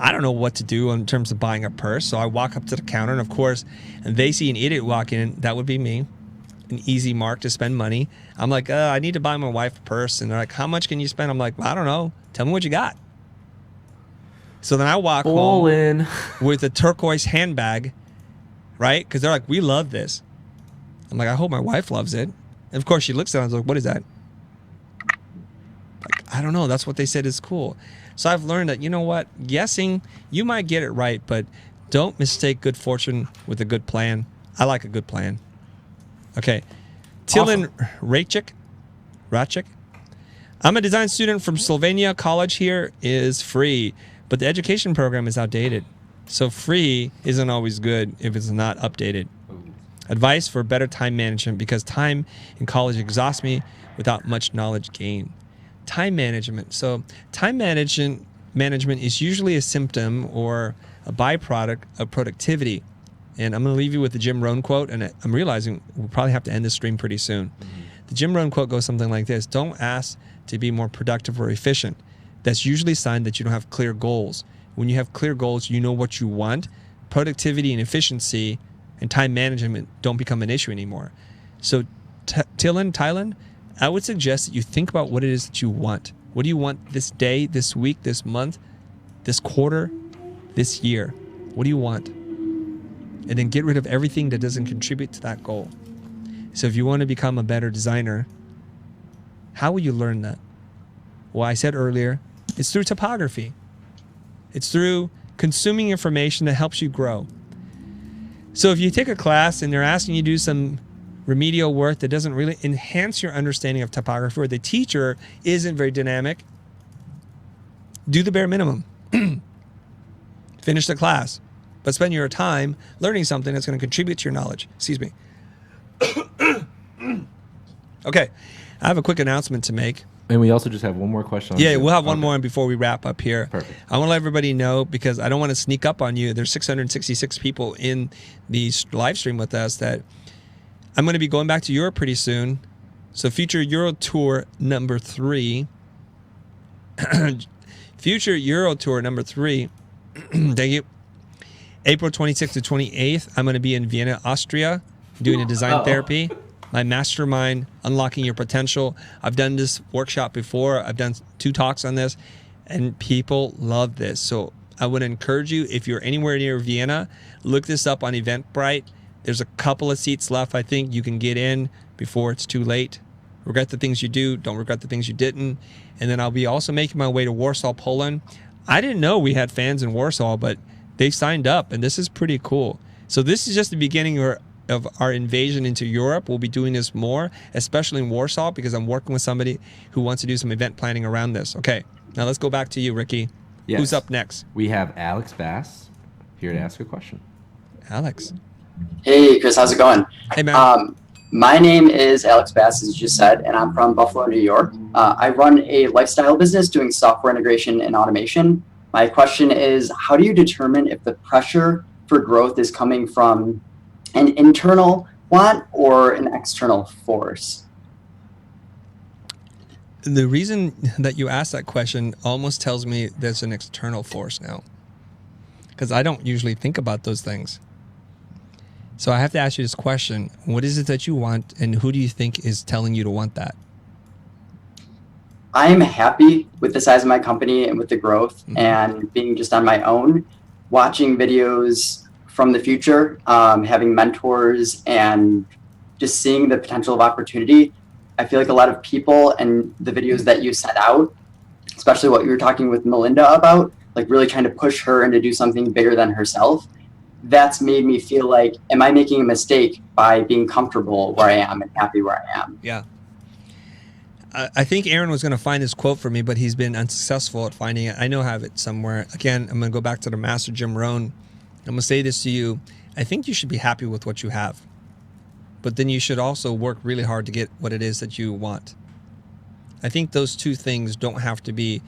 I don't know what to do in terms of buying a purse. So I walk up to the counter, and of course, and they see an idiot walk in. That would be me. an easy mark to spend money. I'm like, I need to buy my wife a purse. And they're like, how much can you spend? I'm like, I don't know. Tell me what you got. So then I walk home with a turquoise handbag, right? Because they're like, we love this. I'm like, I hope my wife loves it. And of course, she looks at it and I was like, what is that? Like, I don't know. That's what they said is cool. So I've learned that, you know what? Guessing, you might get it right, but don't mistake good fortune with a good plan. I like a good plan. Okay. Tilan Rachik. I'm a design student from Slovenia. College here is free, but the education program is outdated. So free isn't always good if it's not updated. Advice for better time management, because time in college exhausts me without much knowledge gained. Time management. So time management is usually a symptom or a byproduct of productivity. And I'm going to leave you with the Jim Rohn quote, and I'm realizing we'll probably have to end this stream pretty soon. The Jim Rohn quote goes something like this: don't ask to be more productive or efficient. That's usually a sign that you don't have clear goals. When you have clear goals, you know what you want. Productivity and efficiency and time management don't become an issue anymore. So Tylen, I would suggest that you think about what it is that you want. What do you want this day, this week, this month, this quarter, this year? What do you want? And then get rid of everything that doesn't contribute to that goal. So if you want to become a better designer, how will you learn that? Well, I said earlier, it's through typography. It's through consuming information that helps you grow. So if you take a class and they're asking you to do some remedial work that doesn't really enhance your understanding of typography, or the teacher isn't very dynamic, do the bare minimum. Finish the class, but spend your time learning something that's going to contribute to your knowledge. Excuse me. Okay, I have a quick announcement to make. And we also just have one more question. Yeah, we'll have one more before we wrap up here. Perfect. I want to let everybody know, because I don't want to sneak up on you. There's 666 people in the live stream with us, that I'm going to be going back to Europe pretty soon. So Futur Euro Tour number 3. Futur Euro Tour number 3. Thank you. April 26th to 28th, I'm going to be in Vienna, Austria, doing a design therapy. My mastermind, Unlocking Your Potential. I've done this workshop before. I've done 2 talks on this, and people love this. So I would encourage you, if you're anywhere near Vienna, look this up on Eventbrite. There's a couple of seats left. I think you can get in before it's too late. Regret the things you do. Don't regret the things you didn't. And then I'll be also making my way to Warsaw, Poland. I didn't know we had fans in Warsaw, but they signed up, and this is pretty cool. So this is just the beginning of our invasion into Europe. We'll be doing this more, especially in Warsaw, because I'm working with somebody who wants to do some event planning around this. Okay, now let's go back to you, Ricky. Yes. Who's up next? We have Alex Bass here to ask a question. Alex. Hey, Chris, how's it going? Hey, man. My name is Alex Bass, as you just said, and I'm from Buffalo, New York. I run a lifestyle business doing software integration and automation. My question is, how do you determine if the pressure for growth is coming from an internal want or an external force? The reason that you asked that question almost tells me there's an external force now, because I don't usually think about those things. So I have to ask you this question. What is it that you want, and who do you think is telling you to want that? I'm happy with the size of my company and with the growth and being just on my own, watching videos from the future, having mentors, and just seeing the potential of opportunity. I feel like a lot of people and the videos that you sent out, especially what you were talking with Melinda about, like really trying to push her into do something bigger than herself, that's made me feel like, am I making a mistake by being comfortable where I am and happy where I am? Yeah. I think Aaron was going to find this quote for me, but he's been unsuccessful at finding it. I know I have it somewhere. Again, I'm going to go back to the master, Jim Rohn. I'm going to say this to you. I think you should be happy with what you have, but then you should also work really hard to get what it is that you want. I think those two things don't have to be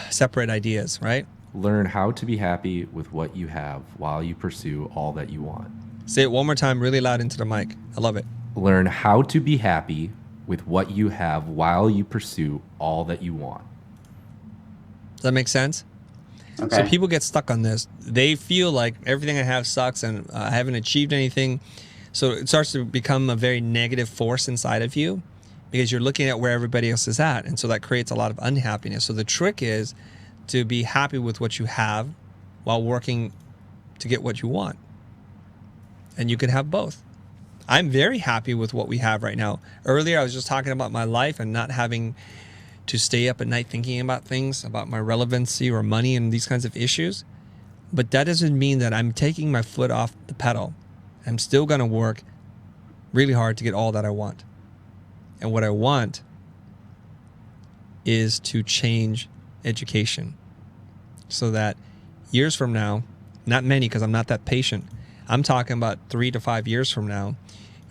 separate ideas, right? Learn how to be happy with what you have while you pursue all that you want. Say it one more time really loud into the mic. I love it. Learn how to be happy with what you have while you pursue all that you want. Does that make sense? Okay. So people get stuck on this. They feel like everything I have sucks and I haven't achieved anything. So it starts to become a very negative force inside of you because you're looking at where everybody else is at. And so that creates a lot of unhappiness. So the trick is to be happy with what you have while working to get what you want. And you can have both. I'm very happy with what we have right now. Earlier, I was just talking about my life and not having to stay up at night thinking about things, about my relevancy or money and these kinds of issues. But that doesn't mean that I'm taking my foot off the pedal. I'm still going to work really hard to get all that I want. And what I want is to change education so that years from now, not many because I'm not that patient, I'm talking about 3 to 5 years from now,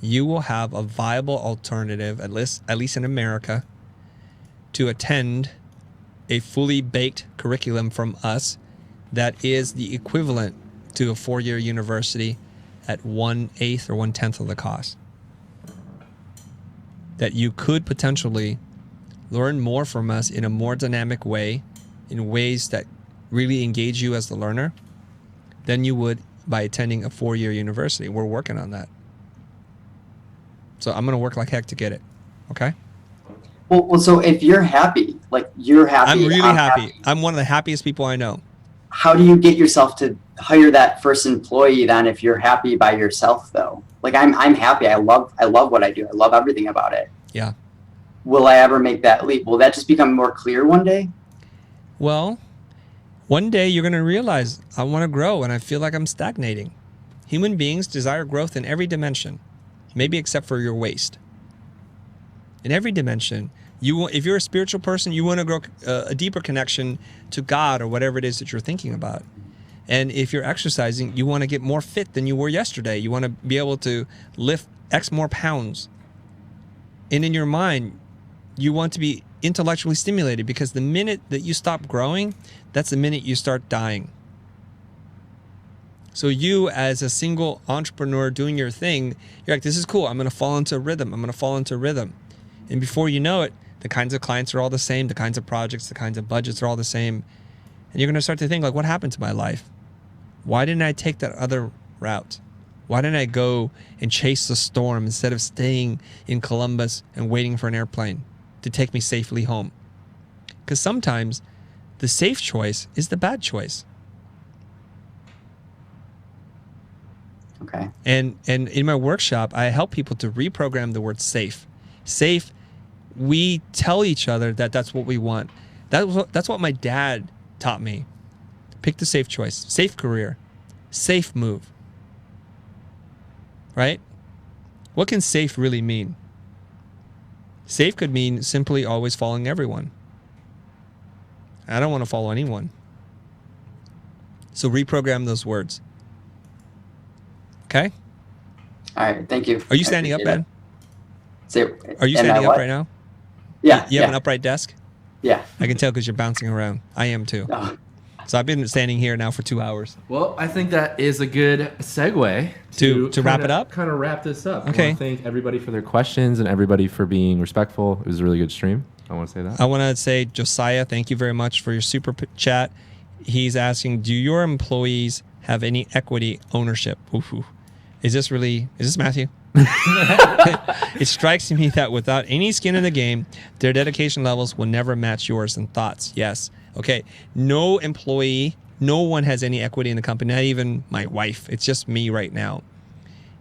you will have a viable alternative, at least in America, to attend a fully baked curriculum from us that is the equivalent to a 4-year university at 1/8 or 1/10 of the cost. That you could potentially learn more from us in a more dynamic way, in ways that really engage you as the learner, than you would by attending a 4-year university. We're working on that. So I'm going to work like heck to get it. Okay? Well, so if you're happy, like you're happy. I'm really happy. I'm one of the happiest people I know. How do you get yourself to hire that first employee then if you're happy by yourself though? Like I'm happy. I love what I do. I love everything about it. Yeah. Will I ever make that leap? Will that just become more clear one day? Well, one day you're going to realize I want to grow and I feel like I'm stagnating. Human beings desire growth in every dimension, maybe except for your waist. In every dimension, if you're a spiritual person, you want to grow a deeper connection to God or whatever it is that you're thinking about. And if you're exercising, you want to get more fit than you were yesterday. You want to be able to lift X more pounds. And in your mind, you want to be intellectually stimulated because the minute that you stop growing, that's the minute you start dying. So you, as a single entrepreneur doing your thing, you're like, this is cool. I'm going to fall into a rhythm. I'm going to fall into a rhythm. And before you know it, the kinds of clients are all the same. The kinds of projects, the kinds of budgets are all the same. And you're going to start to think, like, what happened to my life? Why didn't I take that other route? Why didn't I go and chase the storm instead of staying in Columbus and waiting for an airplane to take me safely home? Because sometimes the safe choice is the bad choice. Okay. And in my workshop, I help people to reprogram the word safe. Safe, we tell each other that that's what we want. That's what my dad taught me. Pick the safe choice, safe career, safe move. Right? What can safe really mean? Safe could mean simply always following everyone. I don't want to follow anyone. So reprogram those words. Okay? All right, thank you. Are you standing up, Ben? Are you Am I standing up what? right now? Yeah. You have an upright desk? Yeah. I can tell because you're bouncing around. I am too. Oh. So I've been standing here now for 2 hours. Well, I think that is a good segue to wrap it up. Kind of wrap this up. Okay. I want to thank everybody for their questions and everybody for being respectful. It was a really good stream. I want to say that. I want to say, Josiah, thank you very much for your super chat. He's asking, do your employees have any equity ownership? Ooh. Is this Matthew? It strikes me that without any skin in the game, their dedication levels will never match yours. And thoughts? Yes. Okay. No employee, no one has any equity in the company, not even my wife. It's just me right now.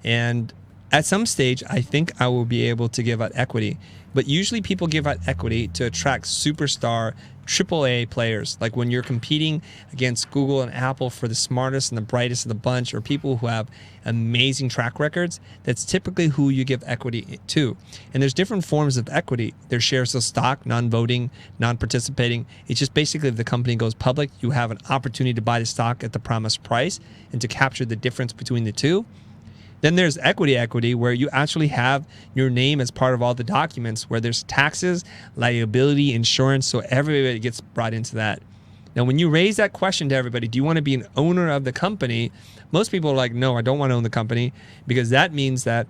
And at some stage, I think I will be able to give out equity. But usually people give out equity to attract superstar AAA players. Like when you're competing against Google and Apple for the smartest and the brightest of the bunch, or people who have amazing track records, that's typically who you give equity to. And there's different forms of equity. There's shares of stock, non-voting, non-participating. It's just basically if the company goes public, you have an opportunity to buy the stock at the promised price and to capture the difference between the two. Then there's equity where you actually have your name as part of all the documents, where there's taxes, liability, insurance, so everybody gets brought into that. Now, when you raise that question to everybody, do you want to be an owner of the company? Most people are like, no, I don't want to own the company, because that means that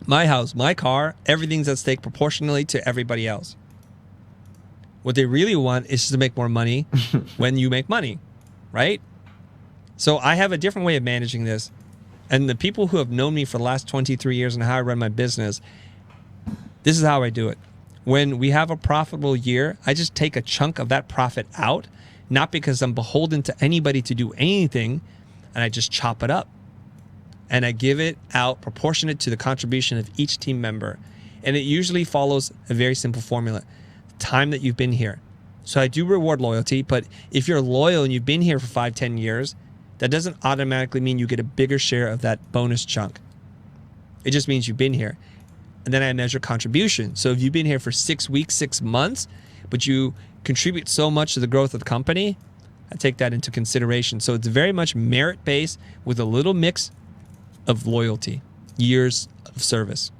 my house, my car, everything's at stake proportionally to everybody else. What they really want is to make more money when you make money, right? So I have a different way of managing this. And the people who have known me for the last 23 years and how I run my business, this is how I do it. When we have a profitable year, I just take a chunk of that profit out, not because I'm beholden to anybody to do anything, and I just chop it up. And I give it out proportionate to the contribution of each team member. And it usually follows a very simple formula. Time that you've been here. So I do reward loyalty, but if you're loyal and you've been here for 5-10 years, that doesn't automatically mean you get a bigger share of that bonus chunk. It just means you've been here. And then I measure contribution. So if you've been here for 6 weeks, 6 months, but you contribute so much to the growth of the company, I take that into consideration. So it's very much merit-based with a little mix of loyalty, years of service.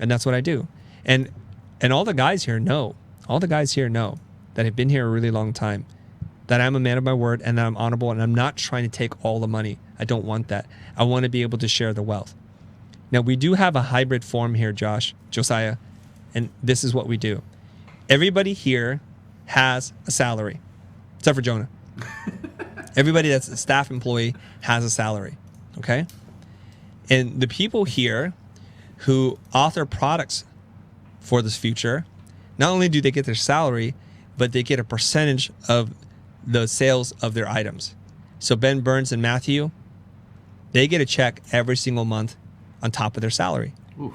And that's what I do. And all the guys here know, that have been here a really long time, that I'm a man of my word and that I'm honorable, and I'm not trying to take all the money. I don't want that. I want to be able to share the wealth. Now, we do have a hybrid form here, Josiah, and this is what we do. Everybody here has a salary, except for Jonah. Everybody that's a staff employee has a salary, okay? And the people here who author products for this Futur, not only do they get their salary, but they get a percentage of the sales of their items. So Ben Burns and Matthew, they get a check every single month on top of their salary. Oof.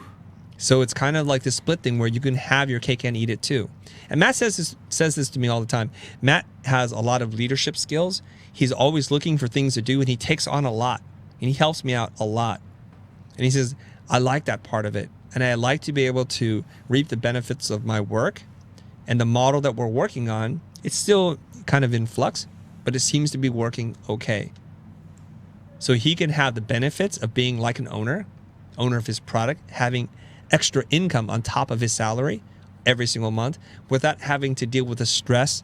So it's kind of like this split thing where you can have your cake and eat it too. And Matt says this to me all the time. Matt has a lot of leadership skills. He's always looking for things to do, and he takes on a lot, and he helps me out a lot. And he says, I like that part of it. And I like to be able to reap the benefits of my work. And the model that we're working on, it's still kind of in flux, but it seems to be working okay. So he can have the benefits of being like an owner of his product, having extra income on top of his salary every single month without having to deal with the stress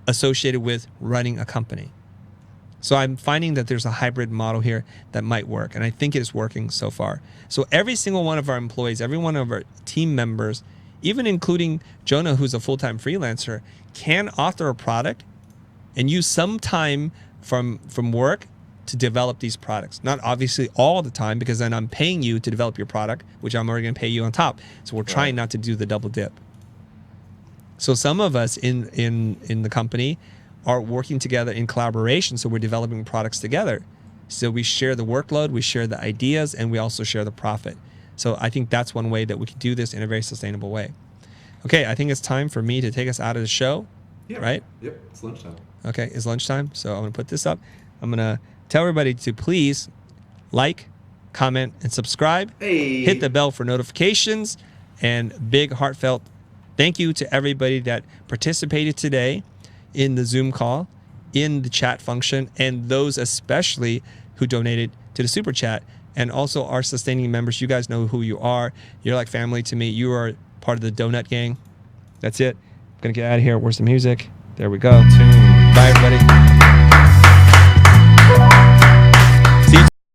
associated with running a company. So I'm finding that there's a hybrid model here that might work, and I think it is working so far. So every single one of our employees, every one of our team members, even including Jonah, who's a full-time freelancer, can author a product and use some time from work to develop these products. Not obviously all the time, because then I'm paying you to develop your product, which I'm already going to pay you on top. So we're trying not to do the double dip. So some of us in the company are working together in collaboration, so we're developing products together. So we share the workload, we share the ideas, and we also share the profit. So I think that's one way that we can do this in a very sustainable way. Okay, I think it's time for me to take us out of the show, right? Yep, it's lunchtime. Okay, it's lunchtime, so I'm going to put this up. I'm going to tell everybody to please like, comment, and subscribe. Hey. Hit the bell for notifications, and big heartfelt thank you to everybody that participated today in the Zoom call, in the chat function, and those especially who donated to the Super Chat. And also our sustaining members. You guys know who you are. You're like family to me. You are part of the Donut Gang. That's it. I'm going to get out of here. Where's the music? There we go. Bye, everybody.